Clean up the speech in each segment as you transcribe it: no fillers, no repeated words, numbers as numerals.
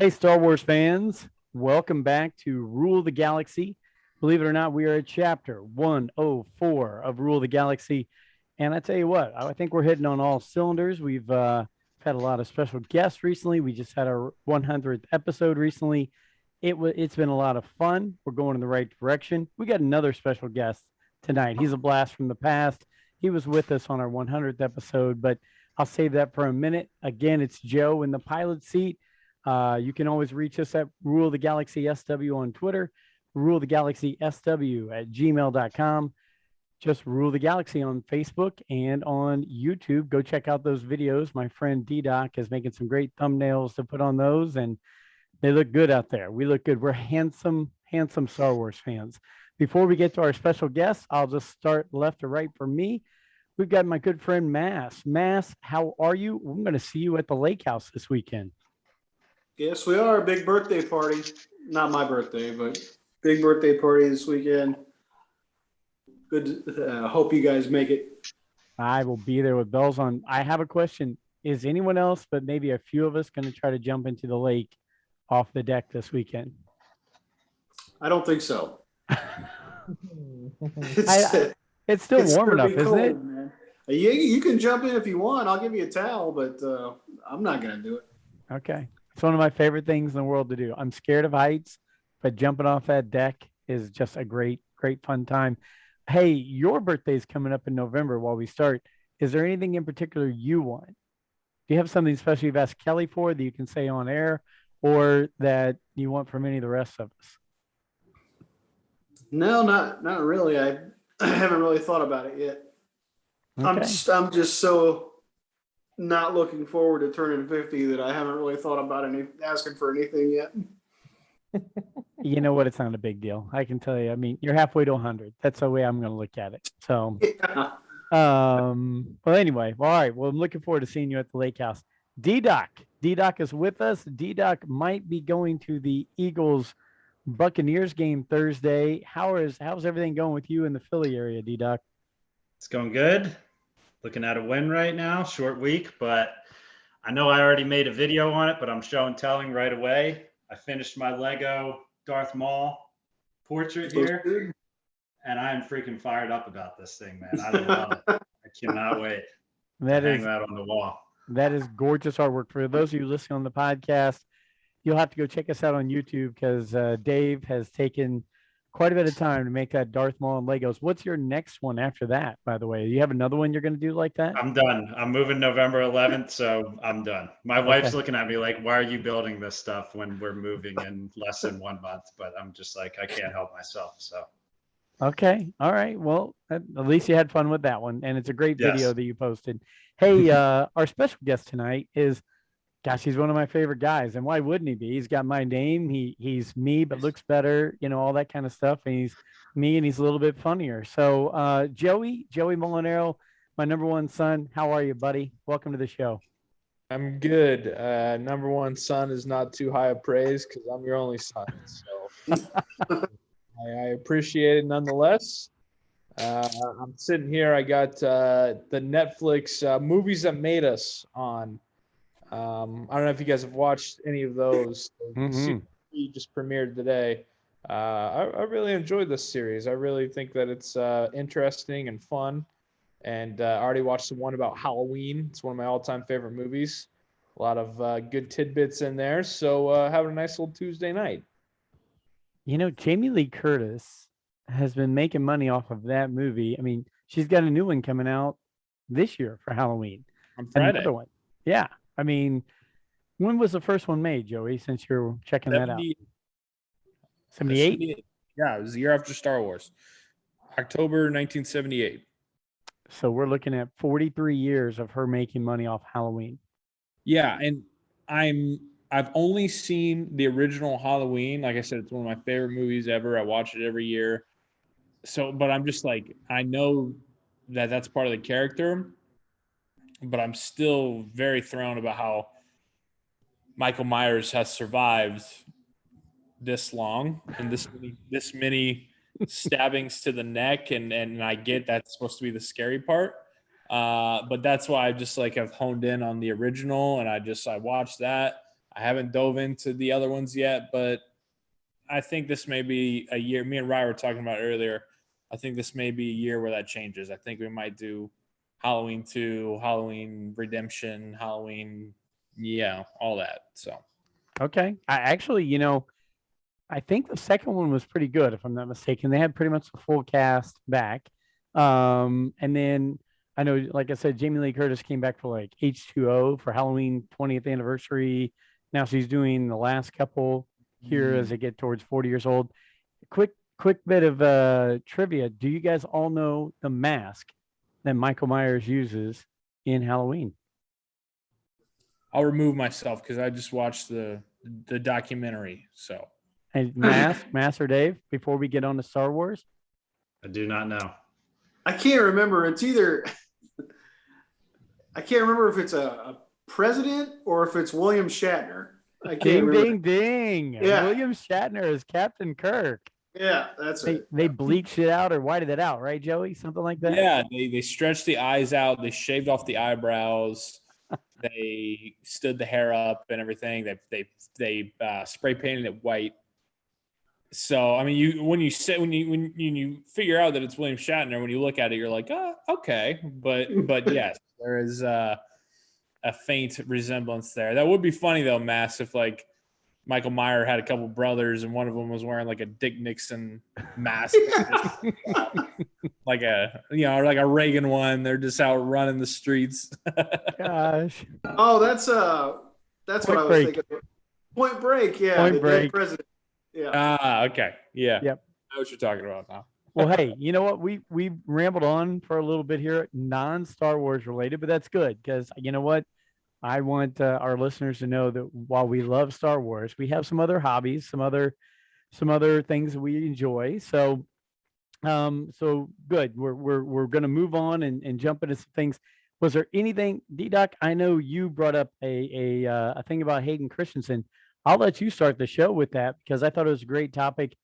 Hey, Star Wars fans, welcome back to Rule the Galaxy. Believe it or not, we are at chapter 104 of Rule the Galaxy. And I tell you what, I think we're hitting on all cylinders. We've had a lot of special guests recently. We just had our 100th episode recently. It's been a lot of fun. We're going in the right direction. We got another special guest tonight. He's a blast from the past. He was with us on our 100th episode, but I'll save that for a minute. Again, it's Joe in the pilot seat. You can always reach us at Rule the Galaxy SW on Twitter, Rule the Galaxy SW at gmail.com. Just Rule the Galaxy on Facebook and on YouTube. Go check out those videos. My friend D-Doc is making some great thumbnails to put on those, and they look good out there. We look good. We're handsome Star Wars fans. Before we get to our special guests, I'll just start left to right for me. We've got my good friend Mass. Mass, how are you? I'm going to see you at the lake house this weekend. Yes, we are. A big birthday party. Not my birthday, but big birthday party this weekend. Good. Hope you guys make it. I will be there with bells on. I have a question. Is anyone else, but maybe a few of us, going to try to jump into the lake off the deck this weekend? I don't think so. It's still warm enough, isn't it? Man. You can jump in if you want. I'll give you a towel, but I'm not going to do it. Okay. It's one of my favorite things in the world to do. I'm scared of heights, but jumping off that deck is just a great fun time. Hey, your birthday is coming up in November while we start. Is there anything in particular you want? Do you have something special you've asked Kelly for that you can say on air, or that you want from any of the rest of us? No, not really. I haven't really thought about it yet. Okay. I'm just so not looking forward to turning 50 that I haven't really thought about asking for anything yet. You know what? It's not a big deal. I can tell you. I mean, you're halfway to 100. That's the way I'm going to look at it. So, yeah. Well, anyway, all right. Well, I'm looking forward to seeing you at the lake house. D-Doc is with us. D-Doc might be going to the Eagles Buccaneers game Thursday. How's everything going with you in the Philly area, D-Doc? It's going good. Looking at a win right now, short week, but I know I already made a video on it, but I'm show and telling right away. I finished my Lego Darth Maul portrait here, and I am freaking fired up about this thing, man. I love it. I cannot wait to hang that on the wall. That is gorgeous artwork. For those of you listening on the podcast, you'll have to go check us out on YouTube because Dave has taken quite a bit of time to make that Darth Maul and Legos. What's your next one after that, by the way? Do you have another one you're going to do like that? I'm done. I'm moving November 11th, so I'm done. My wife's looking at me like, why are you building this stuff when we're moving in less than 1 month? But I'm just like, I can't help myself. So. Okay. All right. Well, at least you had fun with that one. And it's a great video that you posted. Hey, our special guest tonight is, gosh, he's one of my favorite guys. And why wouldn't he be? He's got my name. He's me, but looks better, all that kind of stuff. And he's me, and he's a little bit funnier. So Joey Mulinaro, my number one son. How are you, buddy? Welcome to the show. I'm good. Number one son is not too high of praise because I'm your only son. So I appreciate it nonetheless. I'm sitting here. I got the Netflix Movies That Made Us on. I don't know if you guys have watched any of those. He just premiered today. I really enjoyed this series. I really think that it's interesting and fun. And I already watched the one about Halloween. It's one of my all-time favorite movies. A lot of good tidbits in there. So having a nice little Tuesday night. Jamie Lee Curtis has been making money off of that movie. I mean, she's got a new one coming out this year for Halloween. On Friday. Another one. Yeah. I mean, when was the first one made, Joey, since you're checking that out? 78? Yeah, it was the year after Star Wars. October 1978. So we're looking at 43 years of her making money off Halloween. Yeah, and I've only seen the original Halloween. Like I said, it's one of my favorite movies ever. I watch it every year. So, but I'm just like, I know that that's part of the character, but I'm still very thrown about how Michael Myers has survived this long and this many stabbings to the neck. And I get that's supposed to be the scary part. But that's why I just have honed in on the original, and I watched that. I haven't dove into the other ones yet, but I think this may be a year. Me and Ryan were talking about earlier. I think this may be a year where that changes. I think we might do Halloween 2, Halloween Redemption, Halloween, all that. So, Okay. I actually, I think the second one was pretty good, if I'm not mistaken. They had pretty much the full cast back. And then I know, like I said, Jamie Lee Curtis came back for like H2O for Halloween 20th anniversary. Now she's doing the last couple here as they get towards 40 years old. Quick bit of trivia. Do you guys all know the mask that Michael Myers uses in Halloween? I'll remove myself because I just watched the documentary. So, And Master Dave, before we get on to Star Wars? I do not know. I can't remember. It's either I can't remember if it's a president or if it's William Shatner. I can't Ding, remember. ding. Yeah. William Shatner is Captain Kirk. Yeah, that's it. They bleached it out or whited it out, right, Joey? Something like that? yeah, they stretched the eyes out. They shaved off the eyebrows. They stood the hair up and everything. They spray painted it white. So I mean, when you figure out that it's William Shatner, when you look at it, you're like, oh, okay. But yes, there is a faint resemblance there. That would be funny though, Mass, if like Michael Myers had a couple brothers and one of them was wearing like a Dick Nixon mask, like a Reagan one. They're just out running the streets. Gosh. Oh, that's what I was thinking. Point Break, yeah. Point the Break. dead president. Yeah. Ah, okay. Yeah. Yep. I know what you're talking about now. Well, hey, you know what? We rambled on for a little bit here, non-Star Wars related, but that's good because you know what? I want our listeners to know that while we love Star Wars, we have some other hobbies, some other things that we enjoy. So, so good. We're going to move on and jump into some things. Was there anything, D-Doc? I know you brought up a thing about Hayden Christensen. I'll let you start the show with that because I thought it was a great topic.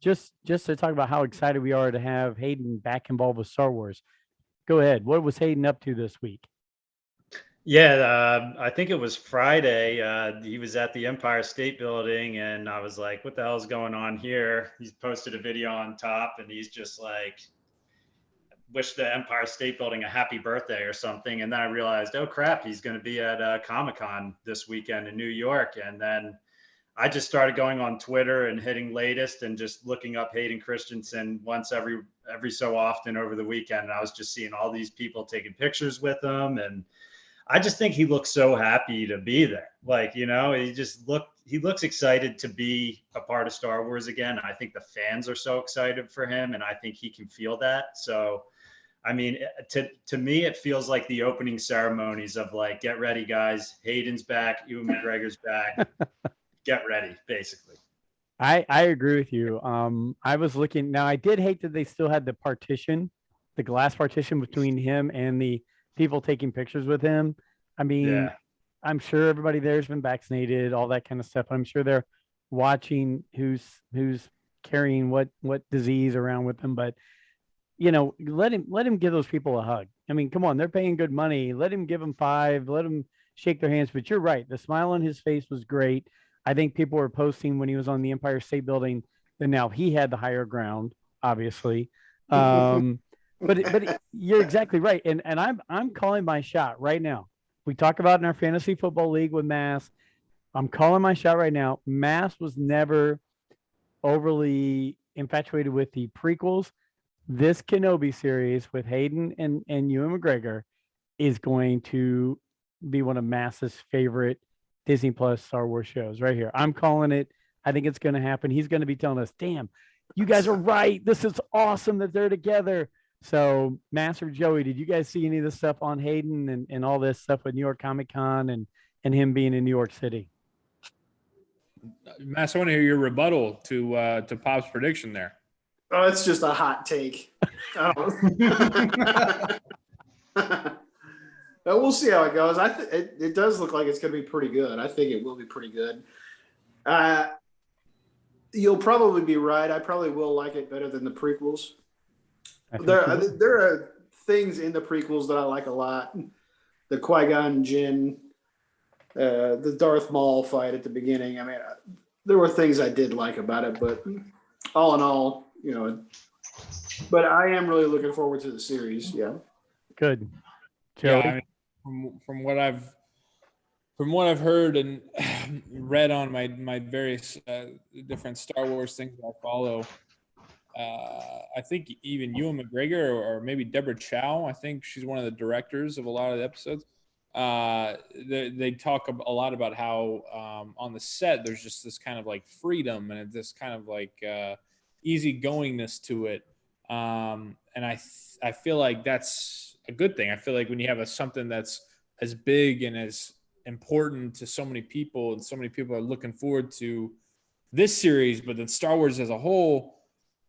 Just to talk about how excited we are to have Hayden back involved with Star Wars. Go ahead. What was Hayden up to this week? Yeah, I think it was Friday. He was at the Empire State Building, and I was like, what the hell is going on here? He's posted a video on top, and he's just like, wish the Empire State Building a happy birthday or something. And then I realized, oh, crap, he's going to be at Comic-Con this weekend in New York. And then I just started going on Twitter and hitting latest and just looking up Hayden Christensen once every so often over the weekend. And I was just seeing all these people taking pictures with him, and I just think he looks so happy to be there. Like, he looks excited to be a part of Star Wars again. I think the fans are so excited for him, and I think he can feel that. So, I mean, to me, it feels like the opening ceremonies of like, get ready, guys. Hayden's back. Ewan McGregor's back. Get ready, basically. I agree with you. I was looking. Now, I did hate that they still had the glass partition between him and the people taking pictures with him. I mean, yeah. I'm sure everybody there's been vaccinated, all that kind of stuff. I'm sure they're watching who's carrying what disease around with them. But let him give those people a hug. I mean, come on, they're paying good money. Let him give them 5. Let him shake their hands. But you're right, the smile on his face was great. I think people were posting when he was on the Empire State Building that now he had the higher ground, obviously. But you're exactly right. And I'm calling my shot right now. We talk about in our fantasy football league with Mass. I'm calling my shot right now. Mass was never overly infatuated with the prequels. This Kenobi series with Hayden and Ewan McGregor is going to be one of Mass's favorite Disney Plus Star Wars shows right here. I'm calling it. I think it's going to happen. He's going to be telling us, damn, you guys are right. This is awesome that they're together. So, Master Joey, did you guys see any of this stuff on Hayden and all this stuff with New York Comic Con and him being in New York City? Master, I want to hear your rebuttal to Pop's prediction there. Oh, it's just a hot take. But we'll see how it goes. It does look like it's going to be pretty good. I think it will be pretty good. You'll probably be right. I probably will like it better than the prequels. There are things in the prequels that I like a lot. The Qui-Gon Jinn the Darth Maul fight at the beginning. I mean, there were things I did like about it, but all in all, but I am really looking forward to the series. Yeah. Good. Yeah, Joey? I mean, from what I've heard and read on my various different Star Wars things that I follow, I think even Ewan McGregor or maybe Deborah Chow, I think she's one of the directors of a lot of the episodes. They talk a lot about how on the set there's just this kind of like freedom and this kind of like easygoingness to it, and I feel like that's a good thing. I feel like when you have something that's as big and as important to so many people, and so many people are looking forward to this series, but then Star Wars as a whole,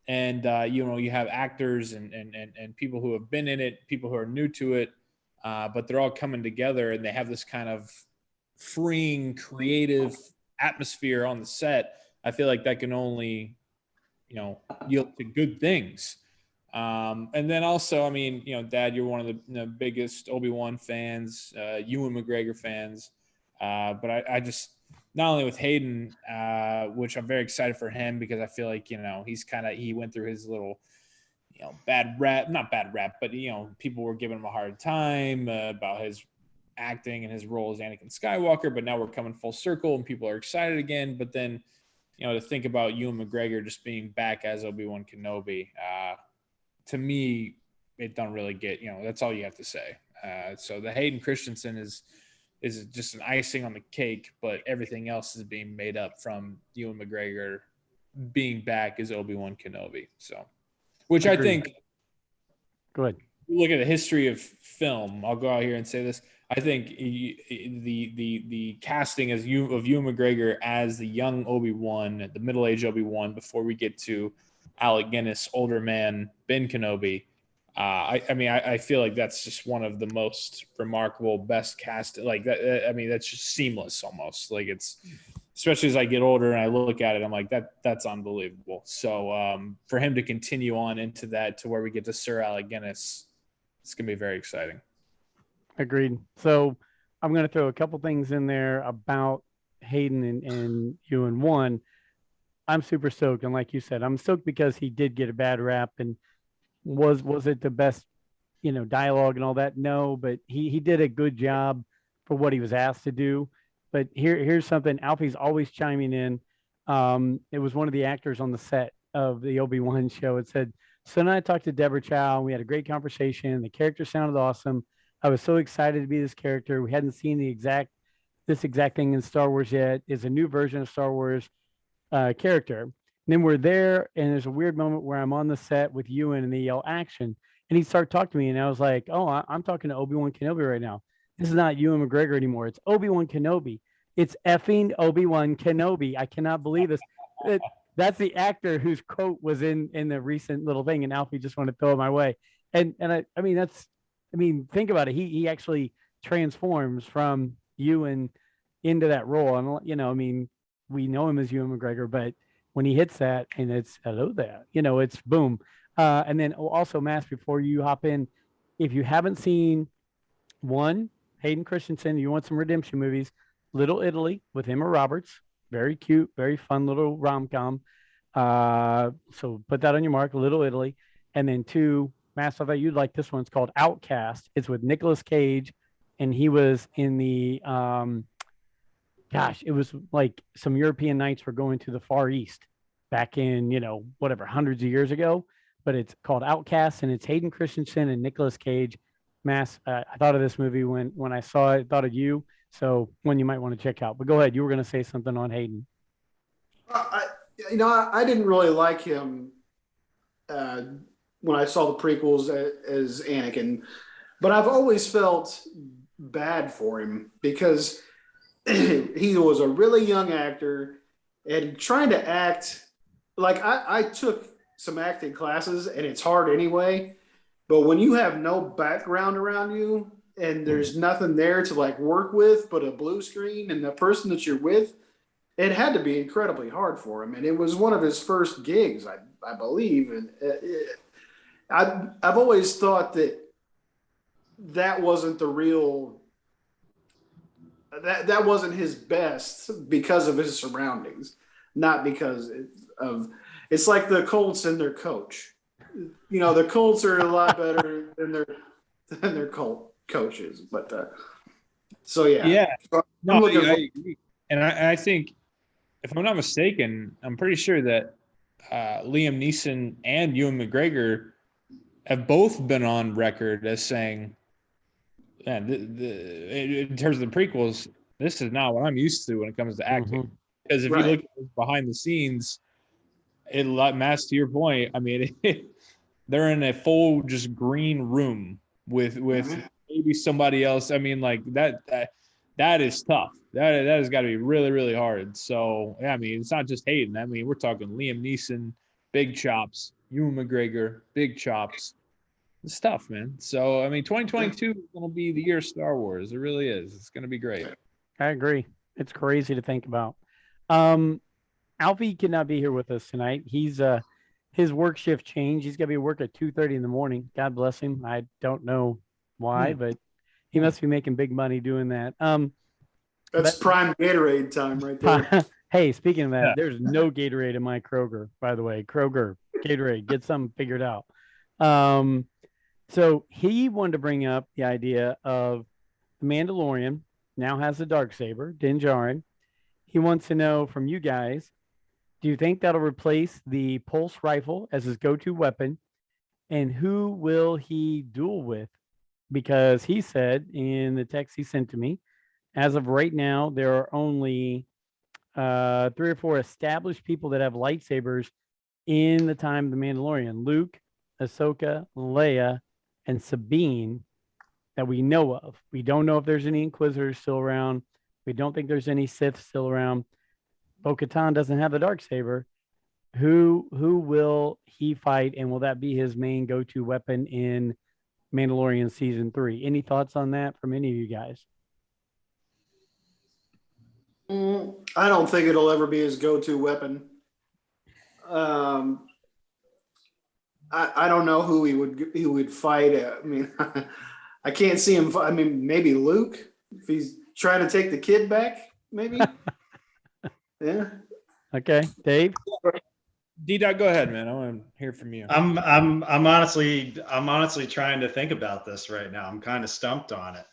and you have actors and people who have been in it, people who are new to it, but they're all coming together and they have this kind of freeing, creative atmosphere on the set. I feel like that can only, yield to good things. And then also, I mean, Dad, you're one of the biggest Obi-Wan fans, Ewan McGregor fans. But I just, not only with Hayden, which I'm very excited for him because I feel like, he went through his little, bad rap, not bad rap, but, people were giving him a hard time about his acting and his role as Anakin Skywalker, but now we're coming full circle and people are excited again. But then, to think about Ewan McGregor just being back as Obi-Wan Kenobi, to me, it don't really get, that's all you have to say. So the Hayden Christensen is just an icing on the cake, but everything else is being made up from Ewan McGregor being back as Obi-Wan Kenobi. So, which I think, go ahead. Look at the history of film. I'll go out here and say this. I think the casting of Ewan McGregor as the young Obi-Wan, the middle-aged Obi-Wan, before we get to Alec Guinness, older man Ben Kenobi. I feel like that's just one of the most remarkable, best cast. Like that. I mean, that's just seamless almost. Like it's, especially as I get older and I look at it, I'm like that's unbelievable. So for him to continue on into that to where we get to Sir Alec Guinness, it's gonna be very exciting. Agreed. So I'm going to throw a couple things in there about Hayden and Ewan. One, I'm super stoked, and like you said, I'm stoked because he did get a bad rap, and was it the best, dialogue and all that? No, but he did a good job for what he was asked to do. But here's something. Alfie's always chiming in. It was one of the actors on the set of the Obi-Wan show. It said, so then I talked to Deborah Chow, and we had a great conversation. The character sounded awesome. I was so excited to be this character. We hadn't seen this exact thing in Star Wars yet. It's a new version of Star Wars character. And then we're there, and there's a weird moment where I'm on the set with Ewan, and they yell action, and he started talking to me, and I was like, "Oh, I'm talking to Obi-Wan Kenobi right now. This is not Ewan McGregor anymore. It's Obi-Wan Kenobi. It's effing Obi-Wan Kenobi. I cannot believe this." That's the actor whose quote was in the recent little thing, and Alfie just wanted to throw it my way. And I mean, think about it. He actually transforms from Ewan into that role, and we know him as Ewan McGregor, but when he hits that and it's hello there, it's boom. And then also, Mass, before you hop in, if you haven't seen one, Hayden Christensen, you want some redemption movies, Little Italy with Emma Roberts, very cute, very fun little rom-com. So put that on your mark, Little Italy. And then two, Mass, I thought you'd like this one. It's called Outcast. It's with Nicolas Cage, and he was in the it was like some European knights were going to the Far East back in, hundreds of years ago. But it's called Outcast, and it's Hayden Christensen and Nicolas Cage. Mass, I thought of this movie when I saw it, thought of you. So one you might want to check out. But go ahead. You were going to say something on Hayden. I didn't really like him when I saw the prequels as Anakin, but I've always felt bad for him because he was a really young actor and trying to act like I took some acting classes, and it's hard anyway. But when you have no background around you and there's nothing there to like work with but a blue screen and the person that you're with, it had to be incredibly hard for him. And it was one of his first gigs, I believe. And I've always thought that wasn't the real that wasn't his best because of his surroundings, not because it's like the Colts and their coach. The Colts are a lot better than their coaches, but so yeah. Yeah. So No, I agree. And I think, if I'm not mistaken, I'm pretty sure that Liam Neeson and Ewan McGregor have both been on record as saying, man, in terms of the prequels, this is not what I'm used to when it comes to acting. Mhm. Because if Right. you look at behind the scenes, Matt, to your point, I mean, they're in a full just green room with maybe somebody else. I mean, like that is tough. That has got to be really, really hard. So yeah, I mean, it's not just Hayden. I mean, we're talking Liam Neeson, big chops, Ewan McGregor, big chops. It's tough, man. So I mean, 2022 is going to be the year of Star Wars. It really is. It's going to be great. I agree. It's crazy to think about. Alfie cannot be here with us tonight. He's his work shift changed. He's got to be at work at 2:30 in the morning. God bless him. I don't know why, but he must be making big money doing that. That's prime Gatorade time right there. Hey, speaking of that, there's no Gatorade in my Kroger, by the way. Kroger, Gatorade, get something figured out. So he wanted to bring up the idea of the Mandalorian now has a Darksaber, Din Djarin. He wants to know from you guys, do you think that'll replace the pulse rifle as his go-to weapon? And who will he duel with? Because he said in the text he sent to me, as of right now, there are only 3 or 4 established people that have lightsabers in the time of the Mandalorian: Luke, Ahsoka, Leia, and Sabine, that we know of. We don't know if there's any Inquisitors still around. We don't think there's any Sith still around. Bo-Katan doesn't have the Darksaber. Who will he fight, and will that be his main go-to weapon in Mandalorian season 3? Any thoughts on that from any of you guys? I don't think it'll ever be his go-to weapon. I don't know who he would fight. I mean, I can't see him. I mean, maybe Luke, if he's trying to take the kid back, maybe. Yeah. Okay, Dave. D-Dot, go ahead, man. I want to hear from you. I'm honestly trying to think about this right now. I'm kind of stumped on it.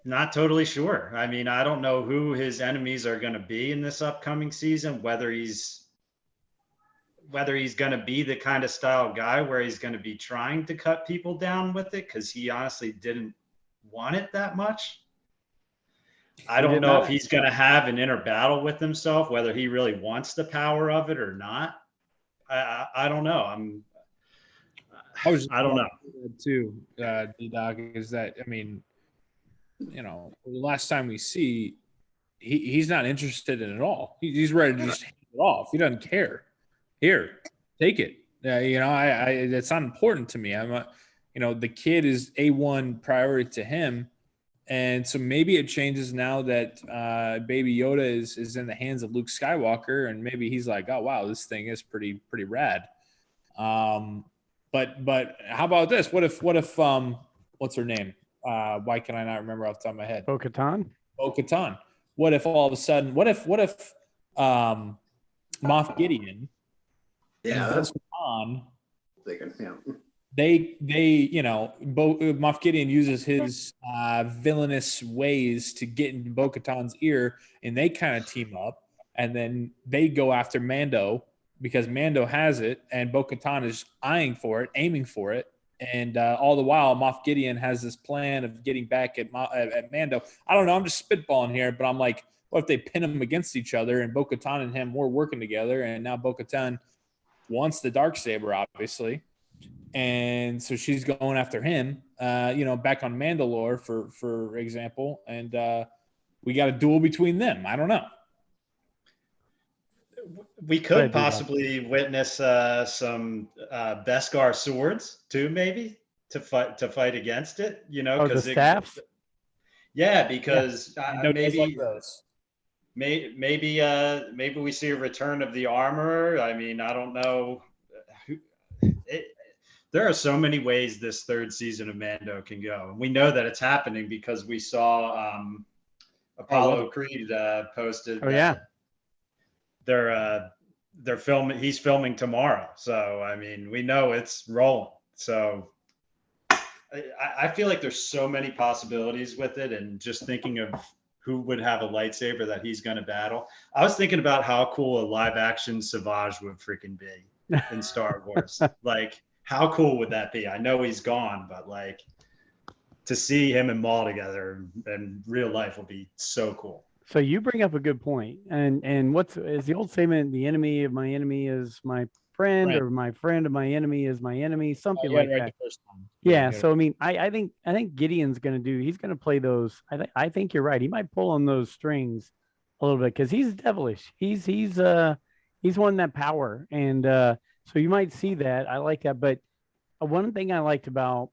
Not totally sure. I mean, I don't know who his enemies are going to be in this upcoming season, whether he's going to be the kind of style guy where he's going to be trying to cut people down with it, because he honestly didn't want it that much. I don't know if he's going to have an inner battle with himself, whether he really wants the power of it or not. I don't know. I don't know. Too, D-Doc, is that, I mean, the last time we see, he's not interested in it at all. He's ready to just hand it off. He doesn't care. Here, take it. It's not important to me. The kid is A1 priority to him. And so maybe it changes now that Baby Yoda is in the hands of Luke Skywalker, and maybe he's like, oh wow, this thing is pretty rad. But how about this? What if what's her name? Why can I not remember off the top of my head? Bo-Katan. Bo-Katan. What if all of a sudden? What if Moff Gideon? Yeah, that's on. thinking. Yeah. Moff Gideon uses his villainous ways to get in Bo-Katan's ear, and they kind of team up, and then they go after Mando because Mando has it, and Bo-Katan is aiming for it, and all the while Moff Gideon has this plan of getting back at Mando. I don't know. I'm just spitballing here, but I'm like, what if they pin them against each other, and Bo-Katan and him were working together, and now Bo-Katan wants the Darksaber, obviously. And so she's going after him, back on Mandalore, for example. And we got a duel between them. I don't know. We could possibly witness some Beskar swords too, maybe to fight against it. Because the staffs. Yeah, because maybe like maybe we see a return of the armor. I mean, I don't know. there are so many ways this third season of Mando can go. And we know that it's happening because we saw Apollo Creed posted that they're filming. He's filming tomorrow. So, I mean, we know it's rolling. So I feel like there's so many possibilities with it, and just thinking of who would have a lightsaber that he's going to battle. I was thinking about how cool a live action Savage would freaking be in Star Wars. Like, how cool would that be? I know he's gone, but like to see him and Maul together in real life will be so cool. So you bring up a good point. And is the old statement, the enemy of my enemy is my friend, or my friend of my enemy is my enemy, something like that. Yeah. So I mean, I think Gideon's going to do. He's going to play those. I think you're right. He might pull on those strings a little bit because he's devilish. He's won that power, and so you might see that. I like that. But one thing I liked about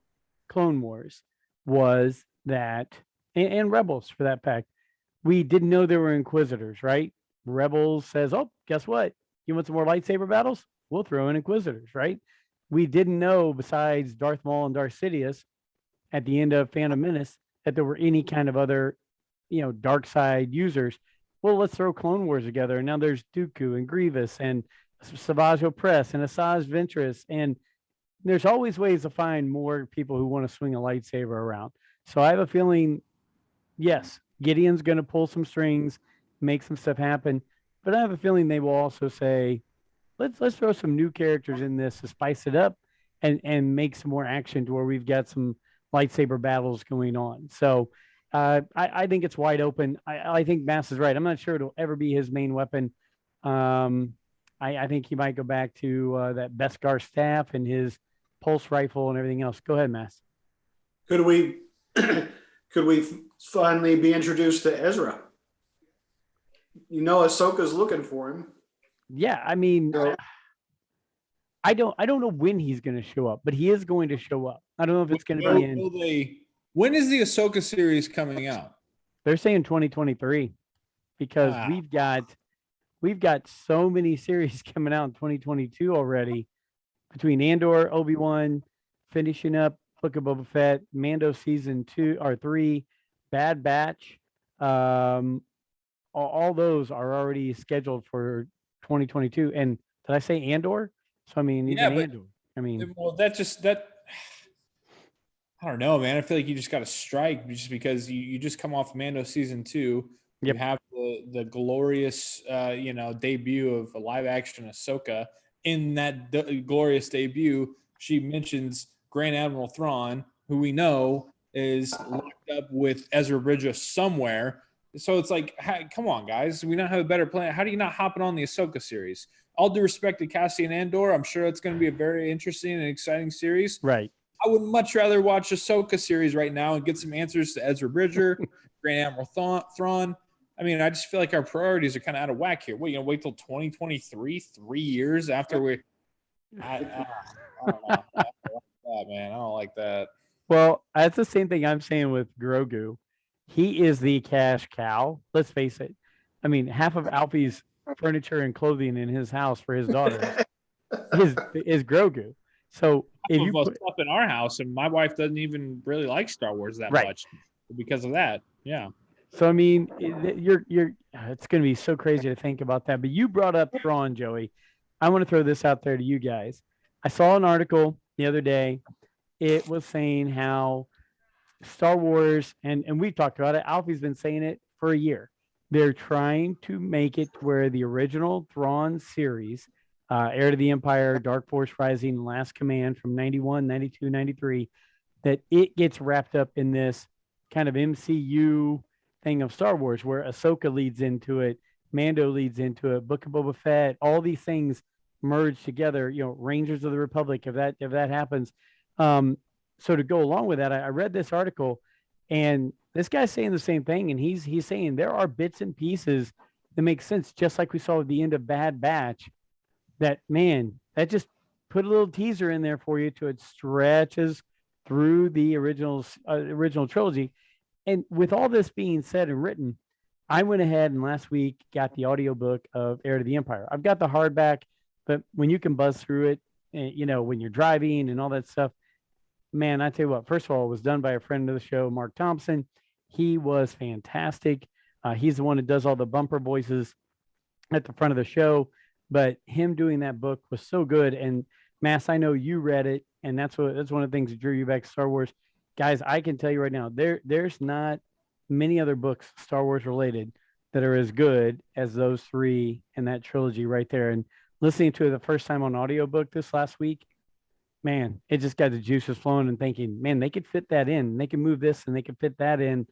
Clone Wars was that, and Rebels for that fact, we didn't know there were Inquisitors, right? Rebels says, "Oh, guess what? You want some more lightsaber battles? We'll throw in Inquisitors," right? We didn't know, besides Darth Maul and Darth Sidious at the end of Phantom Menace, that there were any kind of other, dark side users. Well, let's throw Clone Wars together. And now there's Dooku and Grievous and Savage Opress and Asajj Ventress. And there's always ways to find more people who want to swing a lightsaber around. So I have a feeling, yes, Gideon's going to pull some strings, make some stuff happen. But I have a feeling they will also say, let's throw some new characters in this to spice it up and make some more action to where we've got some lightsaber battles going on. So I think it's wide open. I think Mass is right. I'm not sure it'll ever be his main weapon. I think he might go back to that Beskar staff and his pulse rifle and everything else. Go ahead, Mass. Could we finally be introduced to Ezra? Ahsoka's looking for him. Yeah, I mean, I don't know when he's going to show up, but he is going to show up. I don't know if it's going to be in. When is the Ahsoka series coming out? They're saying 2023 because we've got so many series coming out in 2022 already, between Andor, Obi-Wan, finishing up Book of Boba Fett, Mando season 2 or 3, Bad Batch. All those are already scheduled for 2022. And did I say Andor? So I mean, even Andor. I mean, well, I don't know, man. I feel like you just got to strike just because you just come off Mando season 2. You have the glorious, debut of a live action Ahsoka. In that glorious debut, she mentions Grand Admiral Thrawn, who we know is locked up with Ezra Bridger somewhere. So it's like, come on, guys. We don't have a better plan. How do you not hop on the Ahsoka series? All due respect to Cassian Andor, I'm sure it's going to be a very interesting and exciting series. Right. I would much rather watch Ahsoka series right now and get some answers to Ezra Bridger, Grand Admiral Thrawn. I mean, I just feel like our priorities are kind of out of whack here. What, wait till 2023, 3 years after we I don't know. I don't like that, man. I don't like that. Well, that's the same thing I'm saying with Grogu. He is the cash cow. Let's face it. I mean, half of Alfie's furniture and clothing in his house for his daughter is Grogu. So if you put stuff in our house, and my wife doesn't even really like Star Wars that much because of that. Yeah. So I mean, it's going to be so crazy to think about that. But you brought up Thrawn, Joey. I want to throw this out there to you guys. I saw an article the other day. It was saying how Star Wars, and we've talked about it. Alfie's been saying it for a year. They're trying to make it where the original Thrawn series, Heir to the Empire, Dark Force Rising, Last Command from 91, 92, 93, that it gets wrapped up in this kind of MCU thing of Star Wars where Ahsoka leads into it, Mando leads into it, Book of Boba Fett, all these things merge together, Rangers of the Republic, if that happens. So to go along with that, I read this article, and this guy's saying the same thing, and he's saying there are bits and pieces that make sense, just like we saw at the end of Bad Batch, that just put a little teaser in there for you to it stretches through the original trilogy. And with all this being said and written, I went ahead and last week got the audiobook of Heir to the Empire. I've got the hardback, but when you can buzz through it when you're driving and all that stuff. Man, I tell you what, first of all, it was done by a friend of the show, Mark Thompson. He was fantastic. He's the one that does all the bumper voices at the front of the show, but him doing that book was so good. And Mass, I know you read it, and that's one of the things that drew you back to Star Wars. Guys, I can tell you right now, there's not many other books Star Wars related that are as good as those three and that trilogy right there. And listening to it the first time on audiobook this last week, man, it just got the juices flowing and thinking, man, they could fit that in. They can move this and they can fit that in.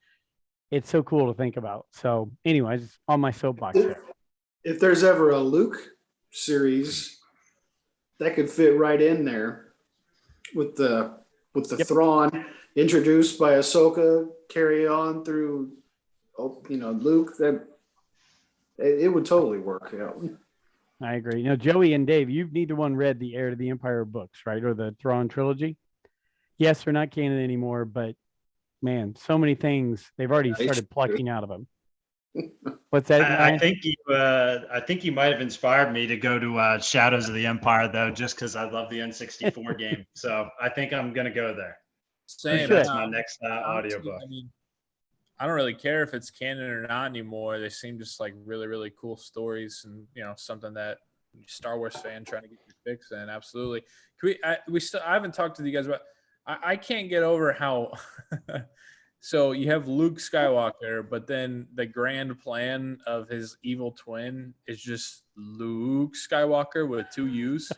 It's so cool to think about. So anyways, on my soapbox there. If there's ever a Luke series, that could fit right in there with the Thrawn introduced by Ahsoka, carry on through, Luke. That it would totally work out. I agree. Joey and Dave, you've neither one read the Heir to the Empire books, right? Or the Thrawn trilogy. Yes, they're not canon anymore, but man, so many things they've already started plucking out of them. What's that? I think you might have inspired me to go to Shadows of the Empire, though, just because I love the N64 game. So I think I'm going to go there. Same. That's my next audiobook. I mean, I don't really care if it's canon or not anymore. They seem just like really, really cool stories, and something that Star Wars fan trying to get your fix in. Absolutely. Can I haven't talked to you guys about. I can't get over how. So you have Luke Skywalker, but then the grand plan of his evil twin is just Luke Skywalker with 2 U's.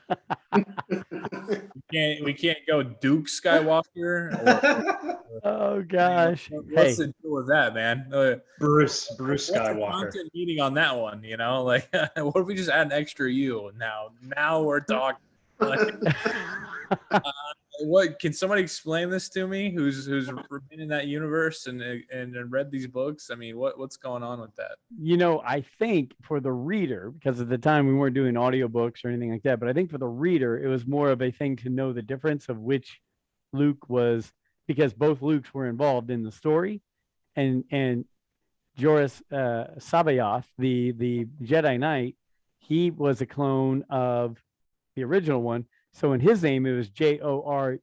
we can't go Duke Skywalker. Oh gosh, what's the deal with that, man? Bruce Skywalker. Content meeting on that one, like what if we just add an extra U? Now we're talking. What can somebody explain this to me? Who's been in that universe and read these books? I mean, what's going on with that? I think for the reader, because at the time we weren't doing audiobooks or anything like that, but I think for the reader, it was more of a thing to know the difference of which Luke was, because both Lukes were involved in the story, and Joris Sabayoth, the Jedi Knight, he was a clone of the original one. So in his name, it was Joruus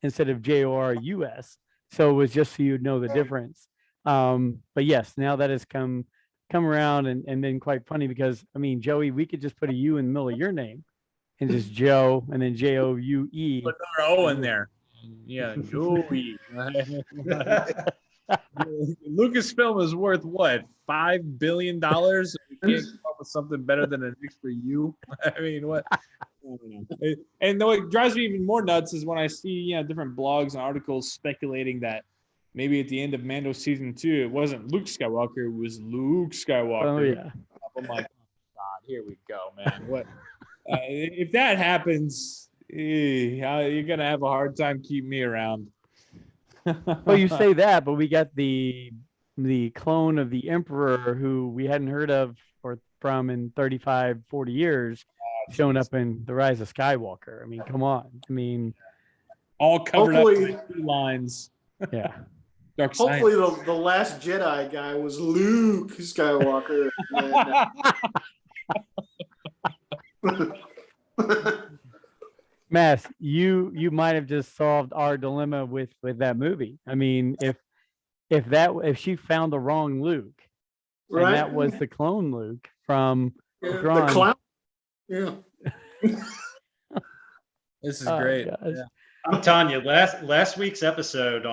instead of Jorus. So it was just so you'd know the difference. But yes, now that has come around and been quite funny because, I mean, Joey, we could just put a U in the middle of your name and just Joe and then Joue. Put our O in there. Yeah, Joey. Lucasfilm is worth what? $5 billion? We can't come up with something better than an extra U. I mean, what? And what drives me even more nuts is when I see different blogs and articles speculating that maybe at the end of Mando season 2 it wasn't Luke Skywalker, it was Luke Skywalker. Oh yeah. I'm like, oh, God, here we go, man. What if that happens? You're gonna have a hard time keeping me around. Well, you say that, but we got the clone of the Emperor who we hadn't heard of or from in 35, 40 years. Showing up in The Rise of Skywalker. I mean, come on. I mean, all covered up in 2 lines. Yeah. Dark hopefully the last Jedi guy was Luke Skywalker. Mass, you might have just solved our dilemma with that movie. I mean, if she found the wrong Luke, right, and that was the clone Luke from the clown. Yeah. This is great. Yeah. I'm telling you, last week's episode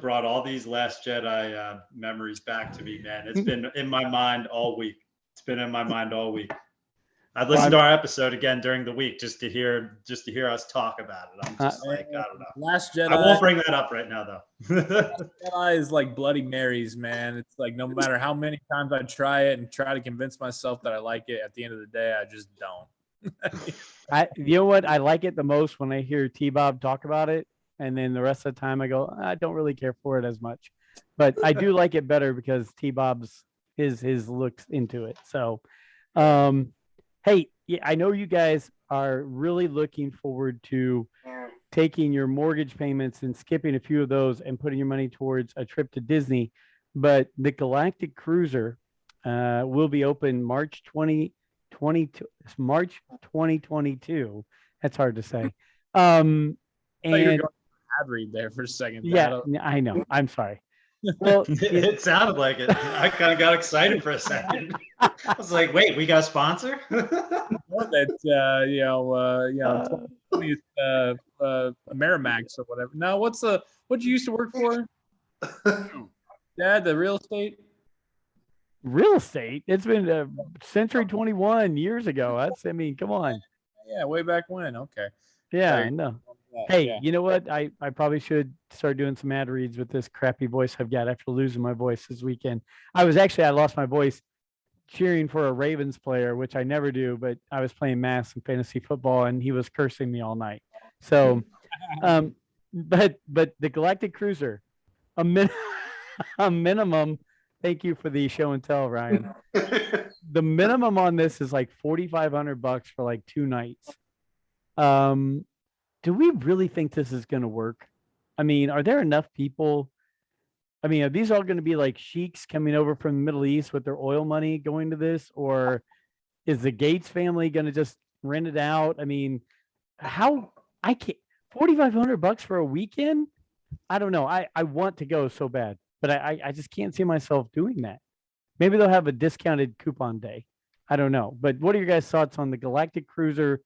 brought all these Last Jedi memories back to me, man. It's been in my mind all week. I'd listen to our episode again during the week just to hear us talk about it. I'm just I don't know. Last Jedi. I won't bring that up right now, though. Last Jedi is like Bloody Marys, man. It's like no matter how many times I try it and try to convince myself that I like it, at the end of the day, I just don't. You know what? I like it the most when I hear T-Bob talk about it, and then the rest of the time I go, I don't really care for it as much, but I do like it better because T-Bob's his looks into it. So, hey, yeah, I know you guys are really looking forward to taking your mortgage payments and skipping a few of those and putting your money towards a trip to Disney. But the Galactic Cruiser will be open March 20, It's March 2022. That's hard to say. I thought you were And going ad read there for a second. yeah, I know. I'm sorry. Well, It sounded like it. I kind of got excited for a second. I was like, wait, we got a sponsor? That 20th Merrimax or whatever. No, what you used to work for? Dad, the real estate. real estate. It's been Century 21 years ago. I mean, come on. Yeah, way back when. Okay. Yeah, Sorry. I know. Hey, Yeah. you know what? I probably should start doing some ad reads with this crappy voice I've got after losing my voice this weekend. I lost my voice cheering for a Ravens player, which I never do, but I was playing mass and fantasy football and he was cursing me all night. So, but the Galactic Cruiser, a minimum. Thank you for the show and tell, Ryan. The minimum on this is like $4,500 for like 2 nights. Do we really think this is going to work? I mean, are there enough people? I mean, are these all going to be like sheiks coming over from the Middle East with their oil money going to this? Or is the Gates family going to just rent it out? I mean, I can't, $4,500 for a weekend? I don't know. I want to go so bad, but I just can't see myself doing that. Maybe they'll have a discounted coupon day. I don't know. But what are your guys' thoughts on the Galactic Cruiser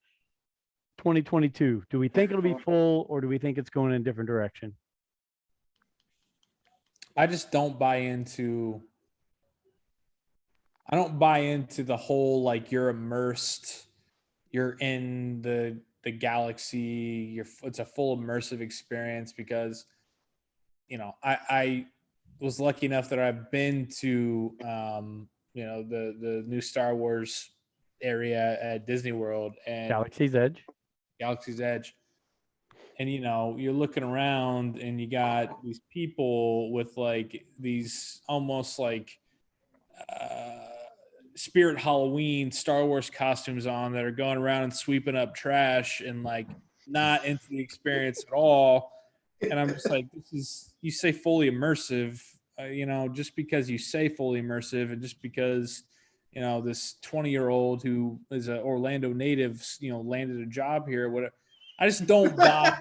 2022? Do we think it'll be full or do we think it's going in a different direction? I just don't buy into the whole like you're immersed, you're in the galaxy, it's a full immersive experience because I was lucky enough that I've been to the new Star Wars area at Disney World and Galaxy's Edge. And you're looking around and you got these people with like these almost like Spirit Halloween Star Wars costumes on that are going around and sweeping up trash and like not into the experience at all. And I'm just like, you say fully immersive, just because you say fully immersive and just because this 20-year-old who is an Orlando native, landed a job here, whatever. I just don't buy.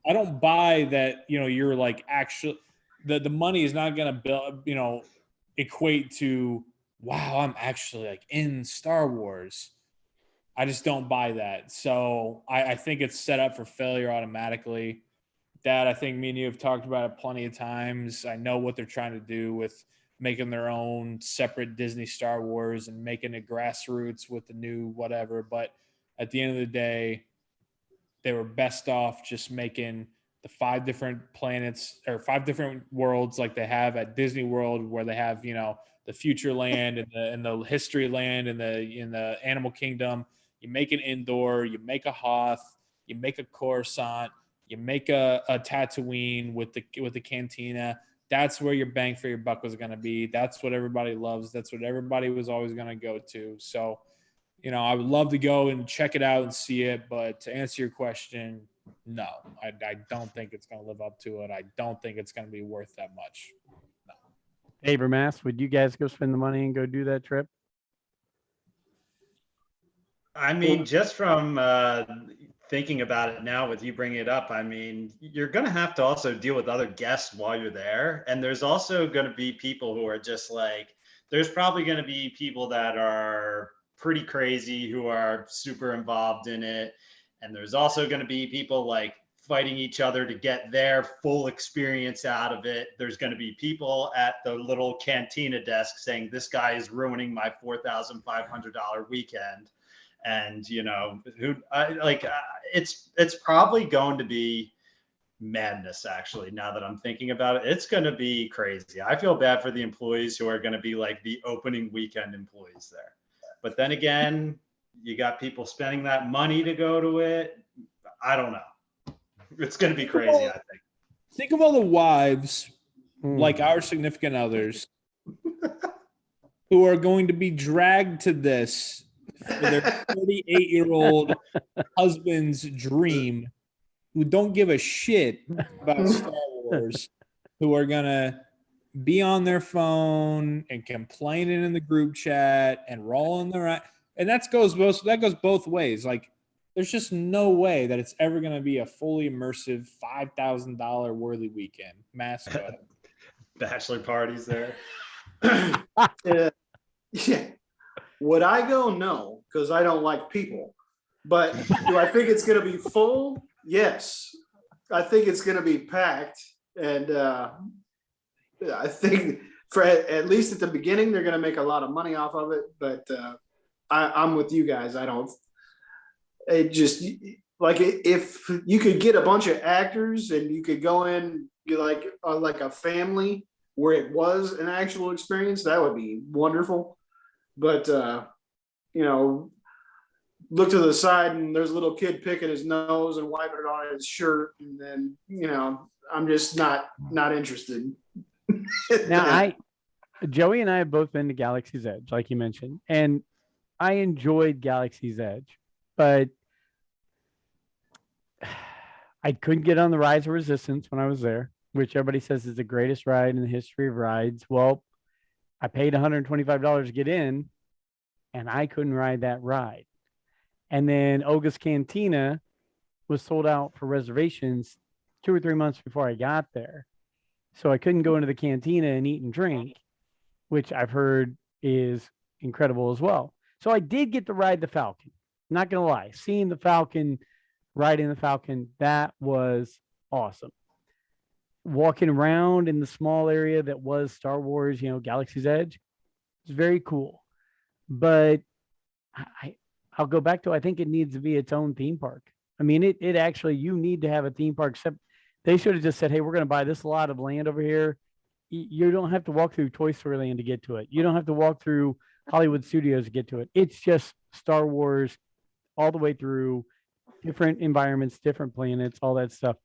I don't buy that. You're like actually the money is not going to build. Equate to wow. I'm actually like in Star Wars. I just don't buy that. So I think it's set up for failure automatically. Dad, I think me and you have talked about it plenty of times. I know what they're trying to do with making their own separate Disney Star Wars and making it grassroots with the new whatever. But at the end of the day, they were best off just making the 5 different planets or 5 different worlds like they have at Disney World, where they have, the future land and the history land and in the animal kingdom. You make an indoor, you make a Hoth, you make a Coruscant, you make a Tatooine with the cantina. That's where your bang for your buck was going to be. That's what everybody loves. That's what everybody was always going to go to. So, I would love to go and check it out and see it. But to answer your question, no, I don't think it's going to live up to it. I don't think it's going to be worth that much. No. Dave or Mass, would you guys go spend the money and go do that trip? I mean, just from thinking about it now with you bringing it up, I mean, you're going to have to also deal with other guests while you're there. And there's also going to be people who are just like, there's probably going to be people that are pretty crazy who are super involved in it. And there's also going to be people like fighting each other to get their full experience out of it. There's going to be people at the little cantina desk saying, this guy is ruining my $4,500 weekend. And, it's probably going to be madness, actually, now that I'm thinking about it. It's going to be crazy. I feel bad for the employees who are going to be like the opening weekend employees there. But then again, you got people spending that money to go to it. I don't know. It's going to be crazy, I think. Think of all the wives, like our significant others, who are going to be dragged to this for their 38-year-old husband's dream, who don't give a shit about Star Wars, who are going to be on their phone and complaining in the group chat and rolling their eyes. And that goes both ways. Like, there's just no way that it's ever going to be a fully immersive $5,000 worthy weekend. Mass Bachelor parties there. Yeah. Would I go? No, because I don't like people. But do I think it's going to be full? Yes. I think it's going to be packed. And I think for at least at the beginning, they're going to make a lot of money off of it. But I'm with you guys. It just, like, if you could get a bunch of actors and you could go in like a family where it was an actual experience, that would be wonderful. But look to the side and there's a little kid picking his nose and wiping it on his shirt, and then I'm just not interested. Now, Joey and I have both been to Galaxy's Edge, like you mentioned, and I enjoyed Galaxy's Edge, but I couldn't get on the Rise of Resistance when I was there, which everybody says is the greatest ride in the history of rides. Well, I paid $125 to get in, and I couldn't ride that ride. And then Oga's Cantina was sold out for reservations 2 or 3 months before I got there. So I couldn't go into the cantina and eat and drink, which I've heard is incredible as well. So I did get to ride the Falcon. Not going to lie. Seeing the Falcon, riding the Falcon, that was awesome. Walking around in the small area that was Star Wars, Galaxy's Edge, it's very cool. But I'll go back to, I think it needs to be its own theme park. I mean, it actually, you need to have a theme park, except they should have just said, hey, we're going to buy this lot of land over here. You don't have to walk through Toy Story Land to get to it. You don't have to walk through Hollywood Studios to get to it. It's just Star Wars all the way through, different environments, different planets, all that stuff.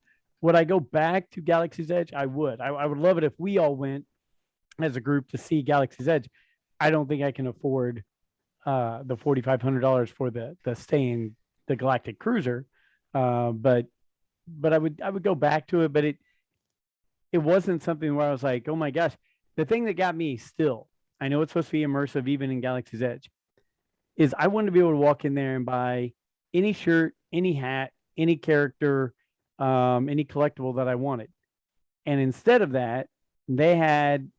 Would I go back to Galaxy's Edge? I would. I would love it if we all went as a group to see Galaxy's Edge. I don't think I can afford the $4,500 for the stay in the Galactic Cruiser, but I would go back to it. But it wasn't something where I was like, oh my gosh. The thing that got me still, I know it's supposed to be immersive even in Galaxy's Edge, is I wanted to be able to walk in there and buy any shirt, any hat, any character, any collectible that I wanted. And instead of that, they had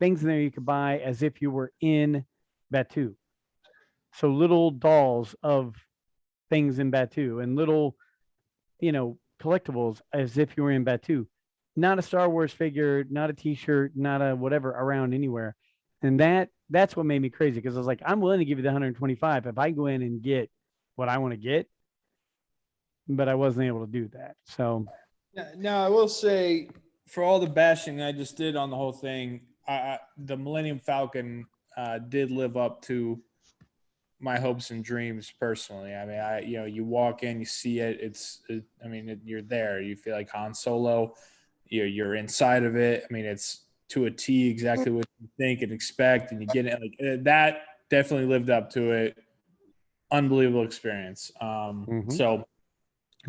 things in there you could buy as if you were in Batuu. So little dolls of things in Batuu and little, collectibles as if you were in Batuu. Not a Star Wars figure, not a t-shirt, not a whatever around anywhere. And that's what made me crazy, because I was like, I'm willing to give you the 125 if I go in and get what I want to get. But I wasn't able to do that. So now I will say, for all the bashing I just did on the whole thing, the Millennium Falcon did live up to my hopes and dreams personally. I mean, you walk in, you see it. You're there. You feel like Han Solo. You're inside of it. I mean, it's to a T exactly what you think and expect, and you get it. Like that definitely lived up to it. Unbelievable experience. So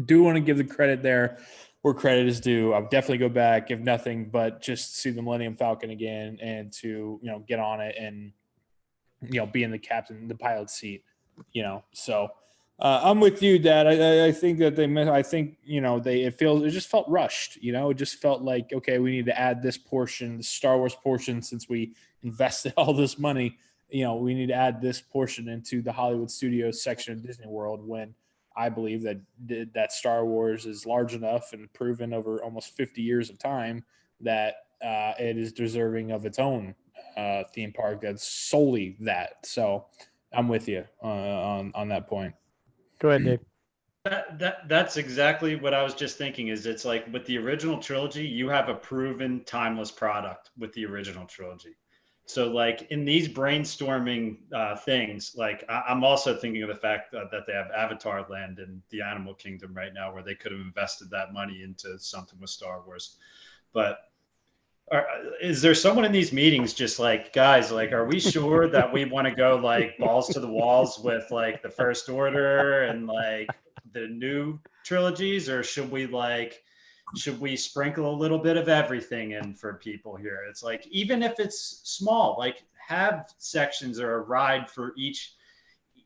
do want to give the credit there where credit is due. I'll definitely go back, if nothing but just see the Millennium Falcon again, and to get on it and be in the pilot's seat. So I'm with you, Dad. I think that it just felt rushed. It just felt like, okay, we need to add this portion, the Star Wars portion, since we invested all this money. We need to add this portion into the Hollywood Studios section of Disney World, when I believe that Star Wars is large enough and proven over almost 50 years of time that it is deserving of its own theme park that's solely that. So I'm with you on that point. Go ahead, Dave. That's exactly what I was just thinking. Is it's like with the original trilogy, you have a proven timeless product with the original trilogy. So like in these brainstorming things, like I'm also thinking of the fact that they have Avatar Land in the Animal Kingdom right now, where they could have invested that money into something with Star Wars. But is there someone in these meetings just like, guys, like, are we sure that we want to go like balls to the walls with like the First Order and like the new trilogies, or should we sprinkle a little bit of everything in for people here? It's like, even if it's small, like have sections or a ride for each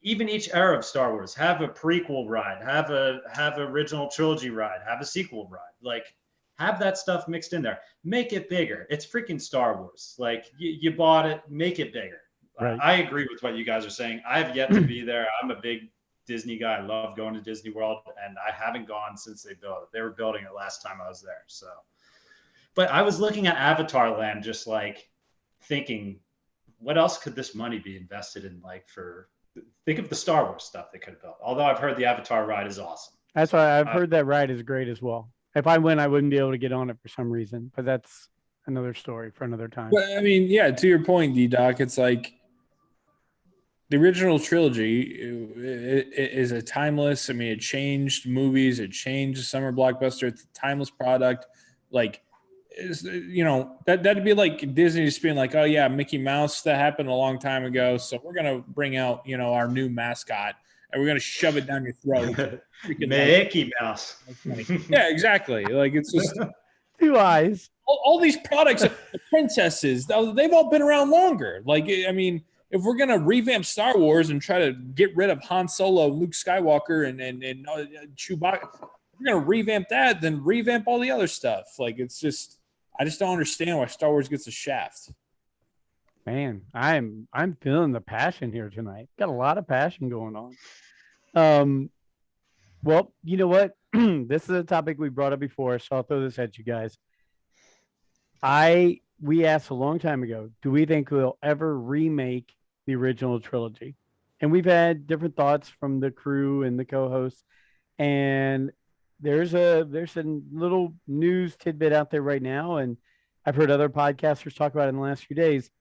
even each era of Star Wars, have a prequel ride, have original trilogy ride, have a sequel ride, like have that stuff mixed in there, make it bigger. It's freaking Star Wars. Like you bought it, make it bigger. Right. I agree with what you guys are saying. I've yet to be there. I'm a big Disney guy. I love going to Disney World, and I haven't gone since they built it. They were building it last time I was there. So, but I was looking at Avatar Land, just like thinking, what else could this money be invested in? Like think of the Star Wars stuff they could have built. Although I've heard the Avatar ride is awesome. That's why I've heard that ride is great as well. If I went, I wouldn't be able to get on it for some reason, but that's another story for another time. But I mean, yeah, to your point, D-Doc, it's like the original trilogy is a timeless. I mean, it changed movies, it changed the summer blockbuster. It's a timeless product. Like, that'd be like Disney just being like, oh yeah, Mickey Mouse, that happened a long time ago, so we're gonna bring out our new mascot and we're gonna shove it down your throat. Mickey Mouse. Yeah, exactly. Like it's just 2 eyes. All these products, the princesses, they've all been around longer. Like, I mean, if we're gonna revamp Star Wars and try to get rid of Han Solo, Luke Skywalker, and Chewbacca, if we're gonna revamp that, then revamp all the other stuff. Like, it's just, I just don't understand why Star Wars gets a shaft. Man, I'm feeling the passion here tonight. Got a lot of passion going on. Well, you know what? This is a topic we brought up before, so I'll throw this at you guys. We asked a long time ago, do we think we'll ever remake the original trilogy? And we've had different thoughts from the crew and the co-hosts. And there's a little news tidbit out there right now, and I've heard other podcasters talk about it in the last few days.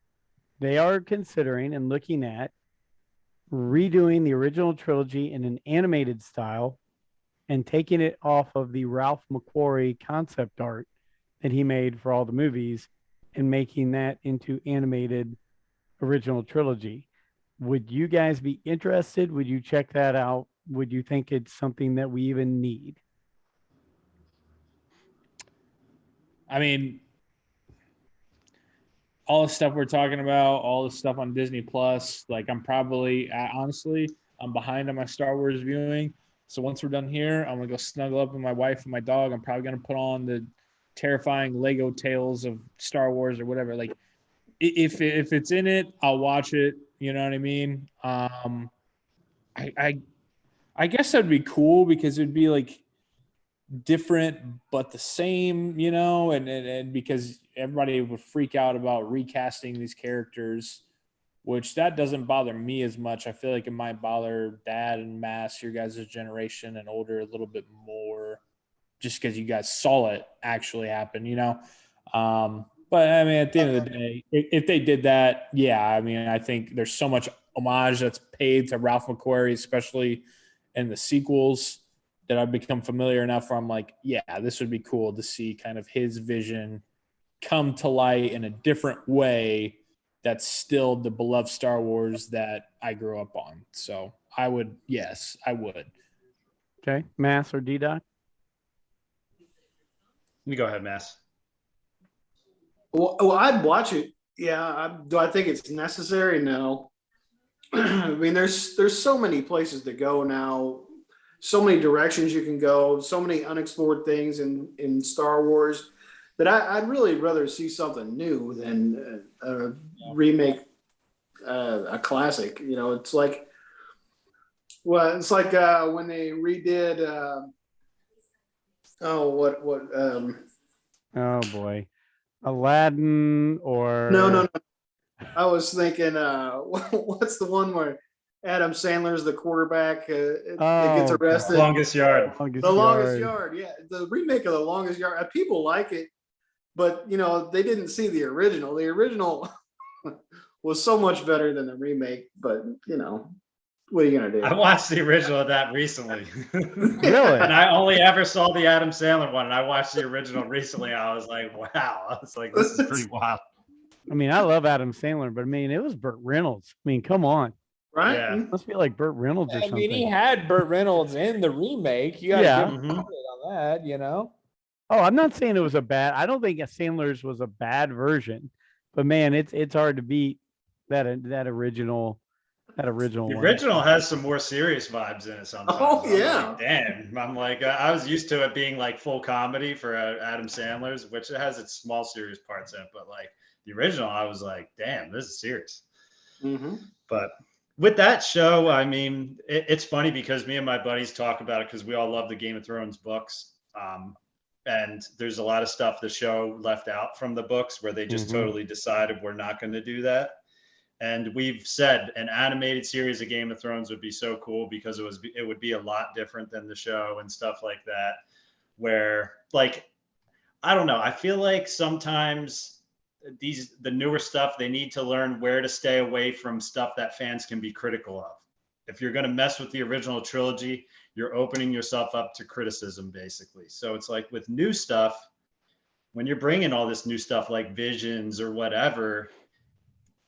They are considering and looking at redoing the original trilogy in an animated style and taking it off of the Ralph McQuarrie concept art that he made for all the movies and making that into animated original trilogy. Would you guys be interested? Would you check that out? Would you think it's something that we even need? I mean, all the stuff we're talking about, all the stuff on Disney Plus, like honestly, I'm behind on my Star Wars viewing. So once we're done here, I'm going to go snuggle up with my wife and my dog. I'm probably going to put on the terrifying Lego Tales of Star Wars or whatever. Like, if it's in it, I'll watch it. You know what I mean? I guess that'd be cool because it'd be like different but the same, and because everybody would freak out about recasting these characters, which that doesn't bother me as much. I feel like it might bother Dad and Mass, your guys' generation and older, a little bit more, just because you guys saw it actually happen, But I mean, at the end of the day, if they did that, yeah, I mean, I think there's so much homage that's paid to Ralph McQuarrie, especially in the sequels, that I've become familiar enough where I'm like, yeah, this would be cool to see kind of his vision come to light in a different way that's still the beloved Star Wars that I grew up on. So I would. Okay. Mass or D-Doc? You go ahead, Mass. Well, I'd watch it. Yeah. Do I think it's necessary? No. I mean, there's so many places to go now, so many directions you can go, so many unexplored things in Star Wars that I'd really rather see something new than a remake, a classic. It's like, when they redid. Oh boy, Aladdin or no. I was thinking, what's the one where Adam Sandler's the quarterback that gets arrested? Longest Yard. The Longest Yard. Yeah, the remake of The Longest Yard. People like it, but they didn't see the original. The original was so much better than the remake. But what are you gonna do? I watched the original of that recently. Really? And I only ever saw the Adam Sandler one, and I watched the original recently. I was like, wow. I was like, this is pretty wild. I mean, I love Adam Sandler, but I mean, it was Burt Reynolds. I mean, come on. Right? Yeah. It must be like Burt Reynolds or something. I mean, he had Burt Reynolds in the remake. You got to give him credit on that, Oh, I'm not saying it was I don't think Sandler's was a bad version, but man, it's hard to beat that original That original The one. original has some more serious vibes in it sometimes. Oh, I'm yeah. like, damn. I'm like, I was used to it being like full comedy for Adam Sandler's, which it has its small serious parts in it. But like the original, I was like, damn, this is serious. Mm-hmm. But with that show, I mean, it's funny because me and my buddies talk about it because we all love the Game of Thrones books. And there's a lot of stuff the show left out from the books where they just totally decided we're not going to do that. And we've said an animated series of Game of Thrones would be so cool because it would be a lot different than the show and stuff like that. Where like, I don't know, I feel like sometimes the newer stuff, they need to learn where to stay away from stuff that fans can be critical of. If you're going to mess with the original trilogy, you're opening yourself up to criticism basically. So it's like with new stuff, when you're bringing all this new stuff like Visions or whatever,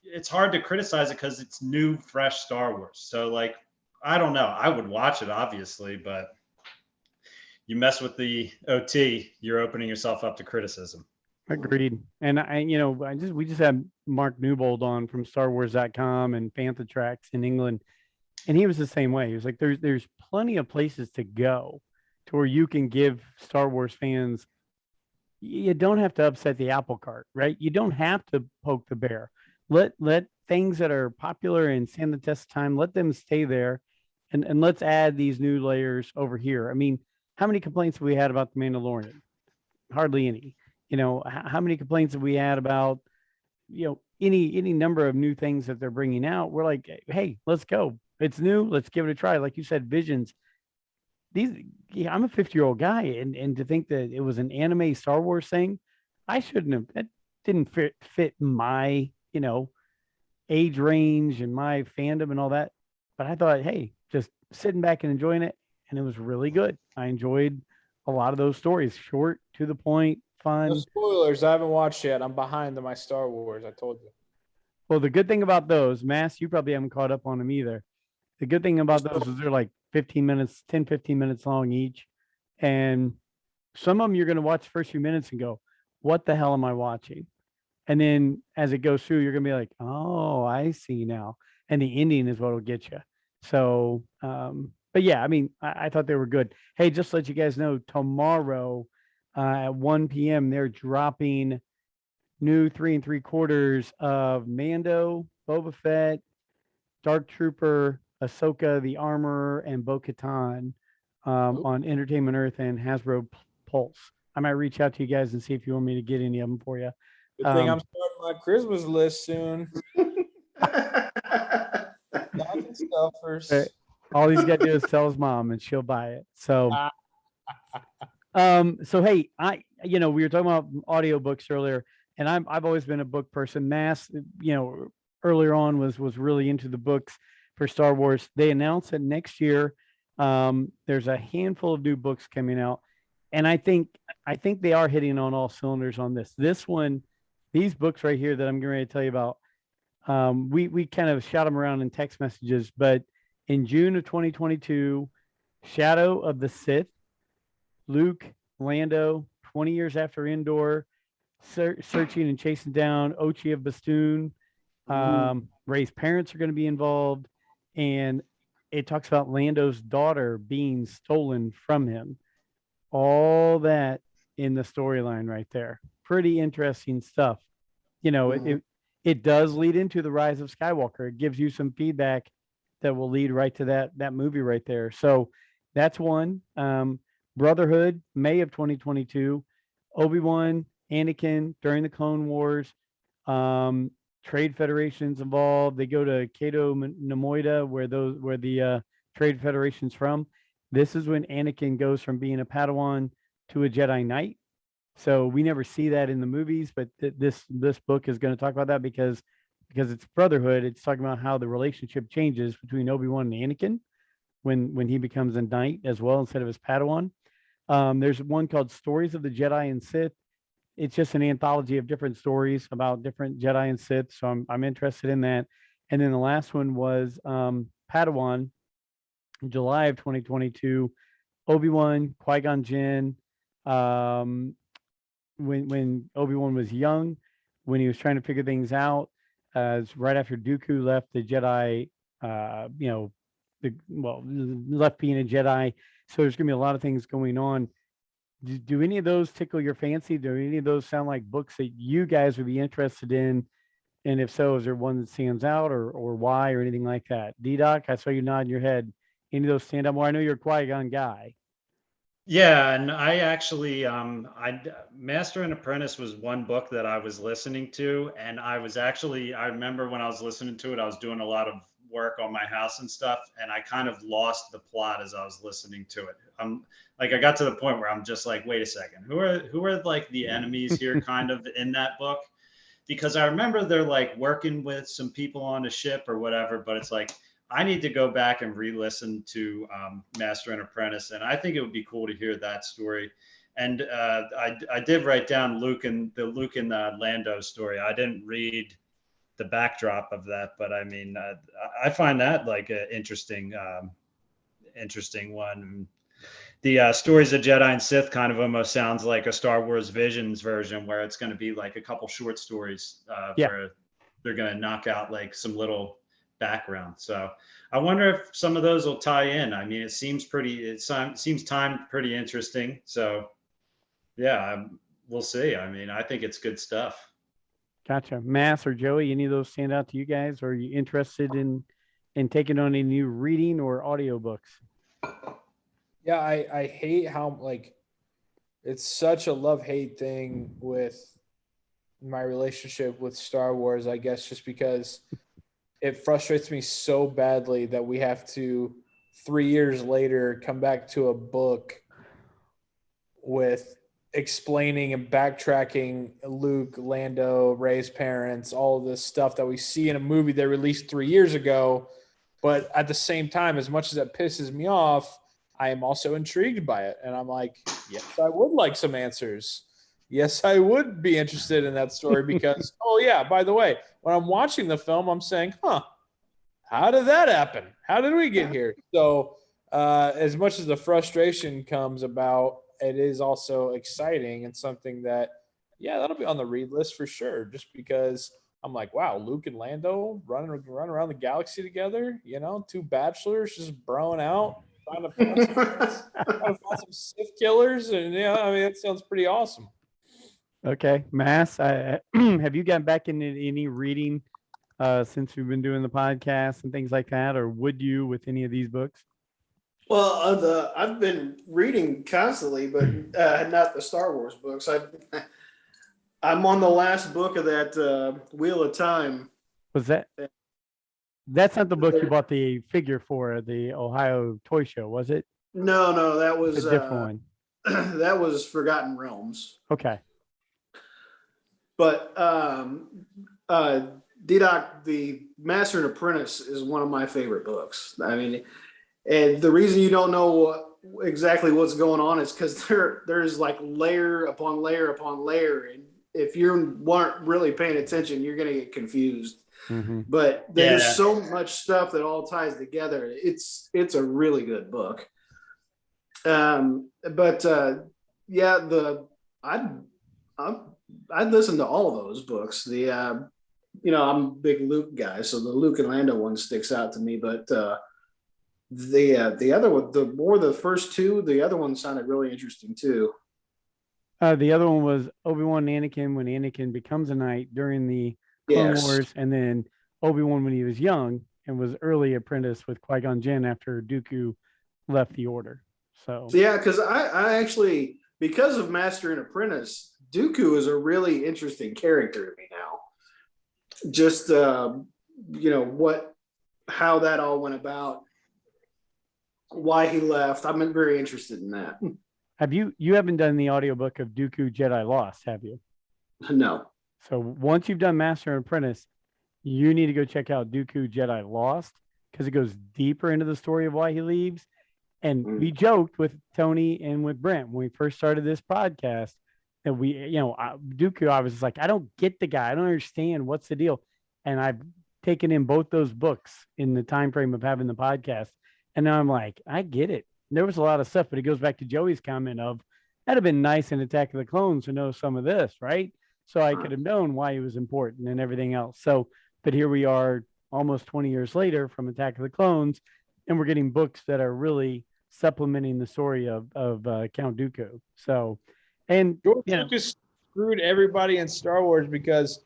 it's hard to criticize it because it's new, fresh Star Wars. So like, I don't know. I would watch it obviously, but you mess with the OT, you're opening yourself up to criticism. Agreed. And we just had Mark Newbold on from StarWars.com and Panther Tracks in England, and he was the same way. He was like, there's plenty of places to go to where you can give Star Wars fans. You don't have to upset the apple cart, right? You don't have to poke the bear. Let things that are popular and stand the test of time, let them stay there, and let's add these new layers over here. I mean, how many complaints have we had about The Mandalorian? Hardly any. How many complaints have we had about, any number of new things that they're bringing out? We're like, hey, let's go. It's new. Let's give it a try. Like you said, Visions. I'm a 50-year-old guy, and to think that it was an anime Star Wars thing, I shouldn't have. That didn't fit my age range and my fandom and all that. But I thought, hey, just sitting back and enjoying it, and it was really good. I enjoyed a lot of those stories, short, to the point, fun. No spoilers. I haven't watched yet. I'm behind on my Star Wars. I told you. Well, the good thing about those, Mass, you probably haven't caught up on them either. The good thing about those is they're like 15 minutes, 10, 15 minutes long each. And some of them you're going to watch the first few minutes and go, what the hell am I watching? And then as it goes through, you're going to be like, oh, I see now. And the ending is what will get you. So, but yeah, I mean, I thought they were good. Hey, just to let you guys know, tomorrow at 1 p.m., they're dropping new 3 3/4 of Mando, Boba Fett, Dark Trooper, Ahsoka, the Armorer, and Bo-Katan on Entertainment Earth and Hasbro Pulse. I might reach out to you guys and see if you want me to get any of them for you. Good thing I'm starting my Christmas list soon. Stocking stuffers. All he's got to do is tell his mom, and she'll buy it. So, so hey, we were talking about audiobooks earlier, and I've always been a book person. Mass, earlier on was really into the books for Star Wars. They announced that next year there's a handful of new books coming out, and I think they are hitting on all cylinders on this. This one, these books right here that I'm getting ready to tell you about, we kind of shout them around in text messages, but in June of 2022, Shadow of the Sith, Luke, Lando, 20 years after Endor, searching and chasing down Ochi of Bastoon. Rey's parents are going to be involved, and it talks about Lando's daughter being stolen from him. All that in the storyline right there. Pretty interesting stuff. It does lead into the Rise of Skywalker. It gives you some feedback that will lead right to that movie right there. So that's one. Brotherhood, May of 2022. Obi-Wan, Anakin during the Clone Wars. Trade Federation's involved. They go to Cato Nemoida, where the Trade Federation's from. This is when Anakin goes from being a Padawan to a Jedi Knight. So we never see that in the movies, but this book is going to talk about that because it's Brotherhood. It's talking about how the relationship changes between Obi-Wan and Anakin when he becomes a knight as well instead of his Padawan. There's one called Stories of the Jedi and Sith. It's just an anthology of different stories about different Jedi and Sith. So I'm interested in that. And then the last one was Padawan, in July of 2022. Obi-Wan, Qui-Gon Jinn. When Obi-Wan was young, when he was trying to figure things out, right after Dooku left the Jedi left being a Jedi. So there's going to be a lot of things going on. Do any of those tickle your fancy? Do any of those sound like books that you guys would be interested in? And if so, is there one that stands out or why or anything like that? D-Doc, I saw you nodding your head. Any of those stand out more? I know you're a Qui-Gon guy. Yeah, and I actually, Master and Apprentice was one book that I was listening to, and I remember when I was listening to it, I was doing a lot of work on my house and stuff, and I kind of lost the plot as I was listening to it. I got to the point where I'm just like, wait a second, who are like the enemies here, kind of in that book? Because I remember they're like working with some people on a ship or whatever, but it's like, I need to go back and re-listen to Master and Apprentice, and I think it would be cool to hear that story. And I did write down the Luke and Lando story. I didn't read the backdrop of that, but I mean, I find that like an interesting one. The Stories of Jedi and Sith kind of almost sounds like a Star Wars Visions version, where it's going to be like a couple short stories where they're going to knock out like some little background. So I wonder if some of those will tie in. I mean, it seems timed pretty interesting. So yeah, we'll see. I mean, I think it's good stuff. Gotcha. Mass or Joey, any of those stand out to you guys? Or are you interested in taking on any new reading or audiobooks? Yeah, I hate how like it's such a love-hate thing with my relationship with Star Wars, I guess, just because it frustrates me so badly that we have to 3 years later come back to a book with explaining and backtracking Luke, Lando, Rey's parents, all of this stuff that we see in a movie they released 3 years ago. But at the same time, as much as that pisses me off, I am also intrigued by it. And I'm like, yes, I would like some answers. Yes, I would be interested in that story because, oh yeah, by the way, when I'm watching the film, I'm saying, how did that happen? How did we get here? So as much as the frustration comes about, it is also exciting and something that, yeah, that'll be on the read list for sure. Just because I'm like, wow, Luke and Lando running around the galaxy together, two bachelors just broing out, trying to find some Sith killers. And I mean, that sounds pretty awesome. Okay. Mass, have you gotten back into any reading since we've been doing the podcast and things like that, or would you with any of these books? Well, I've been reading constantly, but not the Star Wars books. I'm on the last book of that Wheel of Time. Was that? That's not the book you bought the figure for the Ohio Toy Show, was it? No, that was a different one. That was Forgotten Realms. Okay. But D-Doc, the Master and Apprentice is one of my favorite books. I mean, and the reason you don't know exactly what's going on is because there's like layer upon layer upon layer, and if you weren't really paying attention, you're going to get confused. Mm-hmm. But there's so much stuff that all ties together. It's a really good book. I'd listen to all of those books. I'm a big Luke guy, so the Luke and Lando one sticks out to me. But the other one, the first two, the other one sounded really interesting too. The other one was Obi-Wan and Anakin when Anakin becomes a knight during the Clone Wars, and then Obi-Wan when he was young and was early apprentice with Qui-Gon Jinn after Dooku left the Order. So yeah, because I actually, because of Master and Apprentice, Dooku is a really interesting character to me now. Just how that all went about, why he left. I'm very interested in that. You haven't done the audiobook of Dooku Jedi Lost, have you? No. So once you've done Master and Apprentice, you need to go check out Dooku Jedi Lost, because it goes deeper into the story of why he leaves. And we joked with Tony and with Brent when we first started this podcast that Dooku, I was like, I don't get the guy. I don't understand what's the deal. And I've taken in both those books in the time frame of having the podcast. And now I'm like, I get it. There was a lot of stuff, but it goes back to Joey's comment of, that'd have been nice in Attack of the Clones to know some of this, right? So I could have known why he was important and everything else. So, but here we are almost 20 years later from Attack of the Clones, and we're getting books that are really supplementing the story of Count Dooku. So, and George you know, Lucas screwed everybody in Star Wars because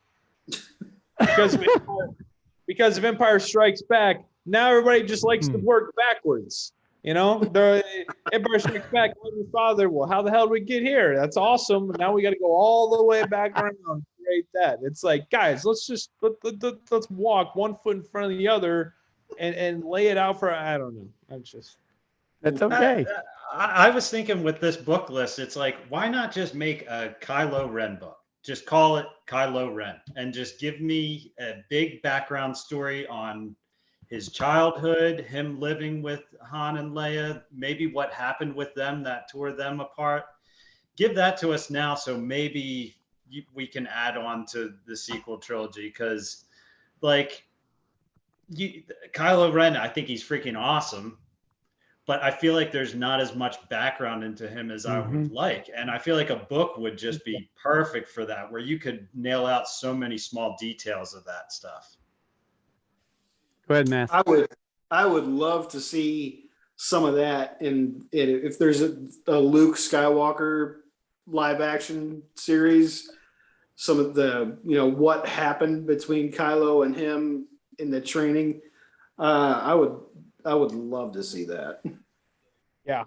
of Empire Strikes Back. Now everybody just likes to work backwards. You know, the Empire Strikes Back, your father. Well, how the hell did we get here? That's awesome. Now we got to go all the way back around to create that. It's like, guys, let's walk one foot in front of the other and lay it out for. I don't know. that's okay. I was thinking with this book list, it's like, why not just make a Kylo Ren book? Just call it Kylo Ren and just give me a big background story on his childhood, him living with Han and Leia, maybe what happened with them that tore them apart. Give that to us now, so maybe we can add on to the sequel trilogy. Because, like, Kylo Ren, I think he's freaking awesome, but I feel like there's not as much background into him as I would like. And I feel like a book would just be perfect for that, where you could nail out so many small details of that stuff. Go ahead, Matt. I would love to see some of that in it. If there's a Luke Skywalker live action series, some of the, what happened between Kylo and him in the training, I would love to see that. Yeah,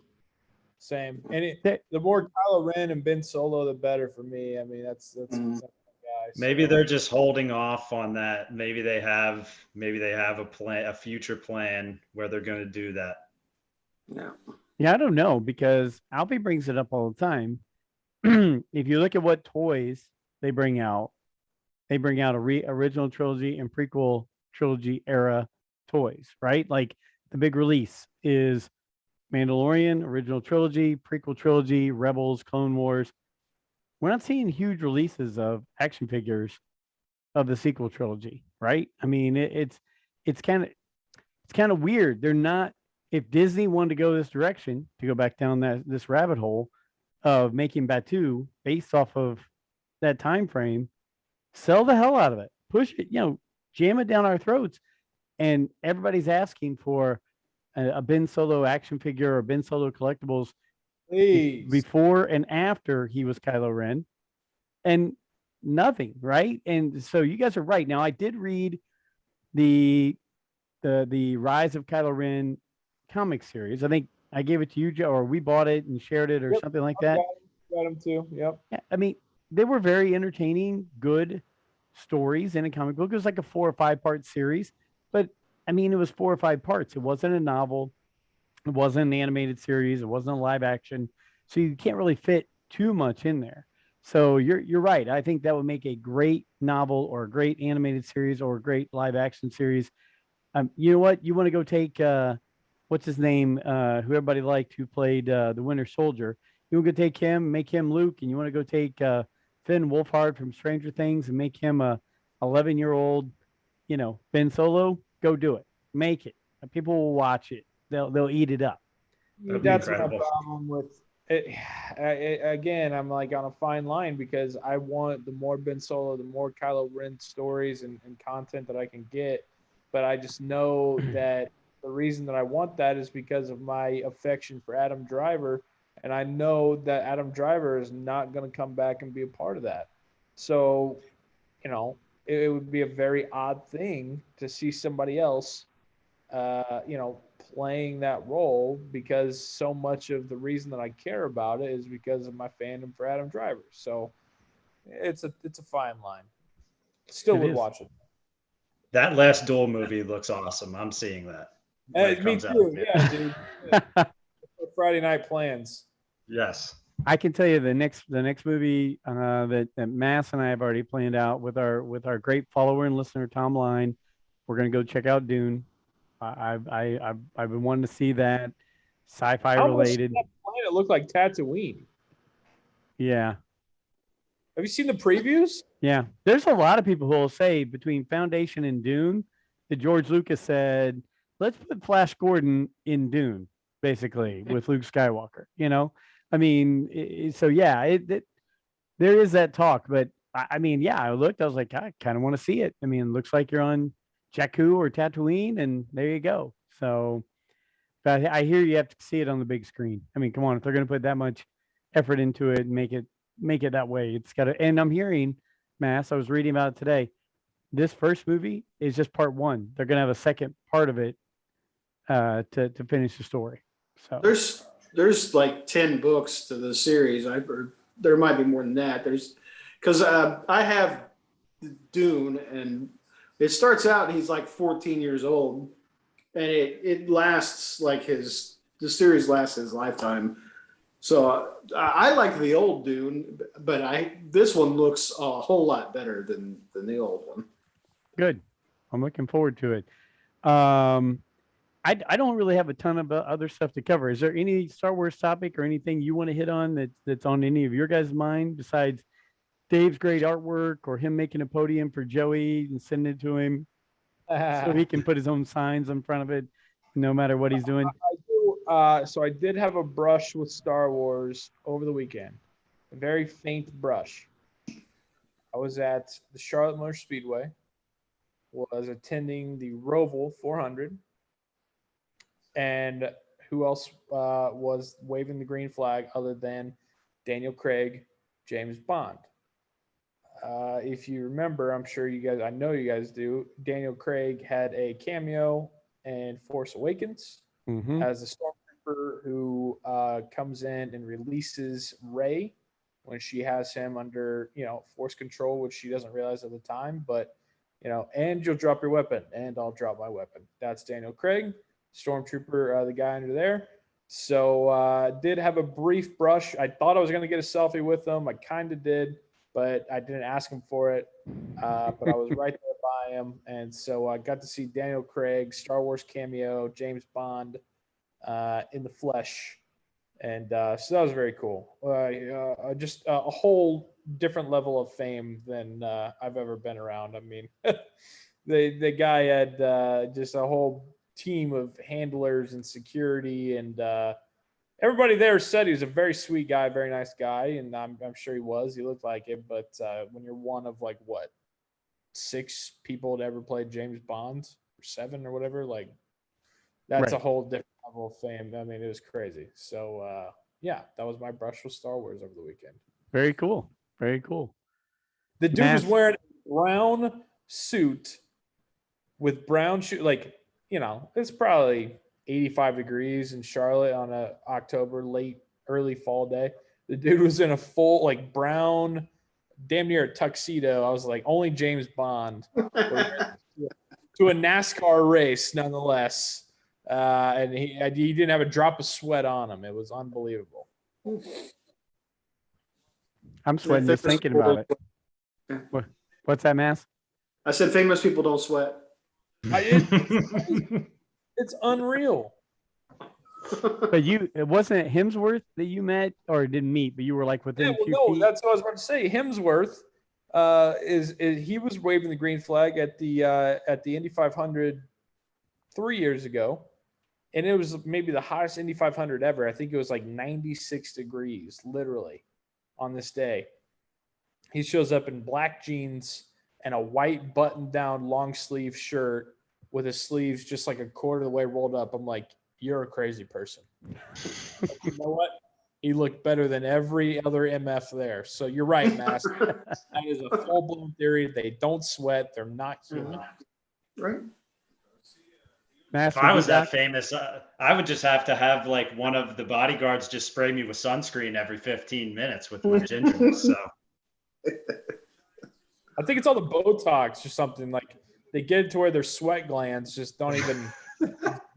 same. And the more Kylo Ren and Ben Solo, the better for me. I mean, that's maybe they're just holding off on that. Maybe they have a future plan where they're going to do that. Yeah, I don't know, because Alfie brings it up all the time. If you look at what toys they bring out a original trilogy and prequel trilogy era toys, right? Like the big release is Mandalorian, original trilogy, prequel trilogy, Rebels, Clone Wars. We're not seeing huge releases of action figures of the sequel trilogy, right? I mean, it's kind of weird. They're not. If Disney wanted to go this direction, to go back down this rabbit hole of making Batuu based off of that time frame, sell the hell out of it, push it, jam it down our throats, and everybody's asking for a Ben Solo action figure or Ben Solo collectibles. Please. Before and after he was Kylo Ren, and nothing, right? And so you guys are right. Now, I did read the Rise of Kylo Ren comic series. I think I gave it to you, Joe, or we bought it and shared it, or something like that. Got them too. Yep. Yeah, I mean, they were very entertaining, good stories in a comic book. It was like a 4 or 5 part series, but I mean, it was 4 or 5 parts. It wasn't a novel. It wasn't an animated series. It wasn't a live action. So you can't really fit too much in there. So you're right. I think that would make a great novel or a great animated series or a great live action series. You know what? You want to go take what's his name? Who everybody liked, who played the Winter Soldier. You want to go take him, make him Luke, and you want to go take Finn Wolfhard from Stranger Things and make him a 11-year-old, Ben Solo. Go do it. Make it. People will watch it. They'll eat it up. That's my problem with it. Again, I'm like on a fine line, because I want the more Ben Solo, the more Kylo Ren stories and content that I can get. But I just know that the reason that I want that is because of my affection for Adam Driver. And I know that Adam Driver is not going to come back and be a part of that. So, it would be a very odd thing to see somebody else, playing that role, because so much of the reason that I care about it is because of my fandom for Adam Driver. So it's a fine line. Still would watch it. That last Duel movie looks awesome. I'm seeing that. Me too. Yeah, dude. Friday night plans. Yes. I can tell you the next movie that Mass and I have already planned out with our great follower and listener Tom Line. We're gonna go check out Dune. I've been wanting to see that, sci-fi related. That planet looked like Tatooine. Yeah. Have you seen the previews? Yeah. There's a lot of people who will say between Foundation and Dune that George Lucas said, let's put Flash Gordon in Dune, basically, with Luke Skywalker. I mean, so yeah, there is that talk, but I mean, yeah, I looked, I was like, I kind of want to see it. I mean, it looks like you're on Jakku or Tatooine, and there you go. So, but I hear you have to see it on the big screen. I mean, come on, if they're going to put that much effort into it and make it that way, it's got to. And I'm hearing, Mass, I was reading about it today. This first movie is just part one. They're going to have a second part of it to finish the story. So there's like 10 books to the series. There might be more than that. Because I have Dune, and it starts out and he's like 14 years old, and it lasts like the series lasts his lifetime. So I like the old Dune, but this one looks a whole lot better than the old one. Good. I'm looking forward to it. I don't really have a ton of other stuff to cover. Is there any Star Wars topic or anything you want to hit on that's on any of your guys' mind besides Dave's great artwork or him making a podium for Joey and sending it to him so he can put his own signs in front of it no matter what he's doing? So I did have a brush with Star Wars over the weekend, a very faint brush. I was at the Charlotte Motor Speedway, was attending the Roval 400, and who else was waving the green flag other than Daniel Craig, James Bond? If you remember, I'm sure you guys, I know you guys do, Daniel Craig had a cameo in Force Awakens as a stormtrooper who comes in and releases Rey when she has him under, force control, which she doesn't realize at the time, but, and you'll drop your weapon, and I'll drop my weapon. That's Daniel Craig, stormtrooper, the guy under there. So did have a brief brush. I thought I was going to get a selfie with him. I kind of did, but I didn't ask him for it. But I was right there by him. And so I got to see Daniel Craig, Star Wars cameo, James Bond in the flesh. And so that was very cool. Just a whole different level of fame than I've ever been around. I mean, the guy had just a whole team of handlers and security, and everybody there said he was a very sweet guy, very nice guy, and I'm sure he was. He looked like it, but when you're one of 6 people to ever play James Bond, or 7 or whatever, that's a whole different level of fame. I mean, it was crazy. So yeah, that was my brush with Star Wars over the weekend. Very cool. Very cool. The dude was wearing a brown suit with brown shoes, it's probably 85 degrees in Charlotte on a October early fall day. The dude was in a full brown, damn near a tuxedo. I was like, only James Bond to a NASCAR race, nonetheless. And he didn't have a drop of sweat on him. It was unbelievable. I'm sweating just thinking about it. What's that, Mass? I said famous people don't sweat. It's unreal. But it wasn't Hemsworth that you met or didn't meet, but you were within a few feet. That's what I was about to say. Hemsworth is he was waving the green flag at the Indy 500 3 years ago, and it was maybe the hottest Indy 500 ever. I think it was 96 degrees, literally, on this day. He shows up in black jeans and a white button-down long-sleeve shirt with his sleeves just a quarter of the way rolled up. I'm like, you're a crazy person. You know what? He looked better than every other MF there. So you're right, Mass. That is a full-blown theory. They don't sweat. They're not human. Right. Mass, if I was that famous, I would just have to have one of the bodyguards just spray me with sunscreen every 15 minutes with my gingerness. So I think it's all the Botox or something. They get it to where their sweat glands just don't even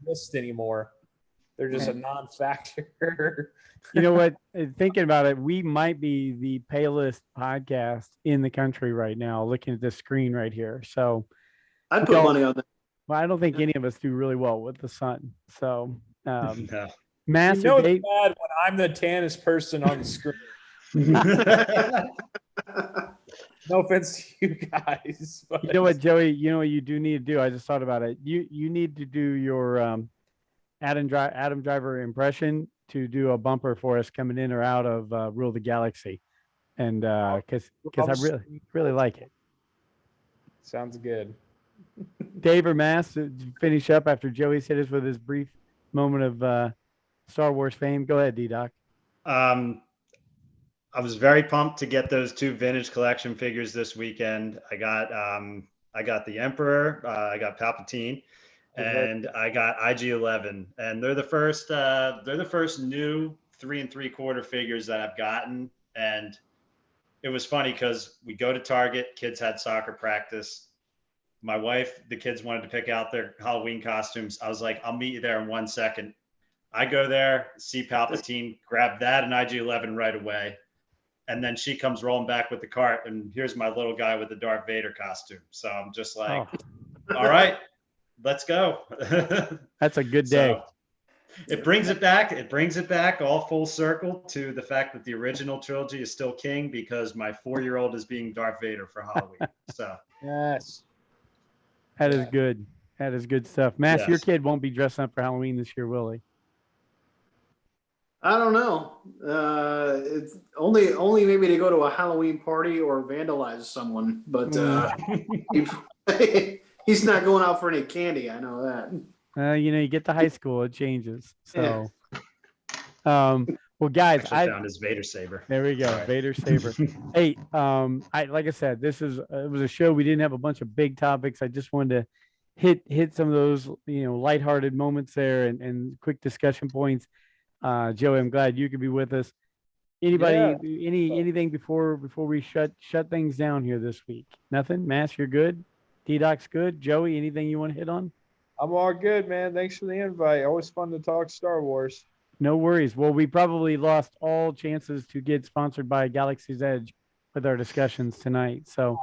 exist anymore. They're just a non-factor. You know what? Thinking about it, we might be the palest podcast in the country right now, looking at this screen right here. So I'd put money on that. Well, I don't think any of us do really well with the sun. So, no. Mass, it's bad when I'm the tannest person on the screen. No offense to you guys. But... You know what, Joey? You know what you do need to do? I just thought about it. You need to do your Adam Driver impression to do a bumper for us coming in or out of Rule the Galaxy, and because I really like it. Sounds good. Dave or Mass, to finish up after Joey's hit us with his brief moment of Star Wars fame. Go ahead, D-Doc. I was very pumped to get those 2 vintage collection figures this weekend. I got the Emperor, I got Palpatine, and I got IG-11, and they're the first new 3 3/4 figures that I've gotten. And it was funny because we go to Target, kids had soccer practice. My wife, the kids wanted to pick out their Halloween costumes. I was like, I'll meet you there in 1 second. I go there, see Palpatine, grab that and IG-11 right away. And then she comes rolling back with the cart, and here's my little guy with the Darth Vader costume. So I'm just like, all right, let's go. That's a good day. So it brings it back. It brings it back all full circle to the fact that the original trilogy is still king because my 4-year-old is being Darth Vader for Halloween. So Yes. That is good. That is good stuff. Mass, Yes. your kid won't be dressing up for Halloween this year, will he? I don't know. It's only maybe to go to a Halloween party or vandalize someone, but he's not going out for any candy. I know that. You get to high school, it changes. So, well, guys, I found his Vader saber. There we go, Sorry. Vader saber. Hey, like I said, it was a show. We didn't have a bunch of big topics. I just wanted to hit some of those lighthearted moments there and quick discussion points. Joey, I'm glad you could be with us. Anybody, anything before we shut things down here this week? Nothing. Mass, you're good. D-Doc's good. Joey, anything you want to hit on? I'm all good, man. Thanks for the invite. Always fun to talk Star Wars. No worries. Well, we probably lost all chances to get sponsored by Galaxy's Edge with our discussions tonight. So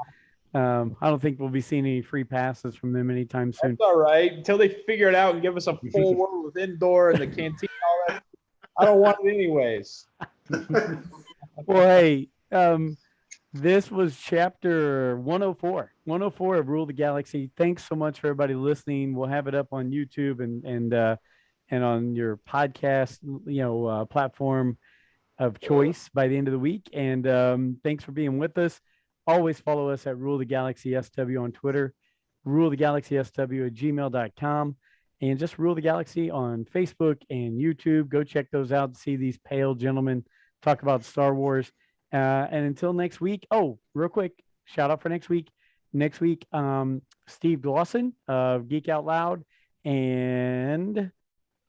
I don't think we'll be seeing any free passes from them anytime soon. That's all right. Until they figure it out and give us a full world with indoor and the canteen and all that. I don't want it anyways. Well, hey, this was chapter 104 of Rule the Galaxy. Thanks so much for everybody listening. We'll have it up on YouTube and on your podcast, platform of choice by the end of the week. And thanks for being with us. Always follow us at Rule the Galaxy SW on Twitter, rulethegalaxysw@gmail.com, and just Rule the Galaxy on Facebook and YouTube. Go check those out to see these pale gentlemen talk about Star Wars. And until next week, real quick, shout out for next week. Next week, Steve Glosson of Geek Out Loud and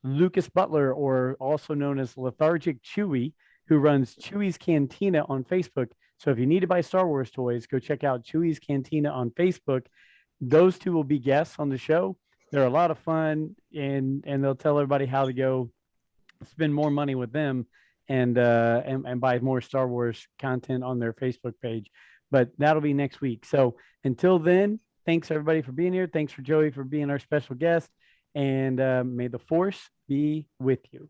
Lucas Butler, or also known as Lethargic Chewy, who runs Chewy's Cantina on Facebook. So if you need to buy Star Wars toys, go check out Chewy's Cantina on Facebook. Those two will be guests on the show. They're a lot of fun, and they'll tell everybody how to go spend more money with them and buy more Star Wars content on their Facebook page. But that'll be next week. So until then, thanks everybody for being here. Thanks for Joey for being our special guest. And may the Force be with you.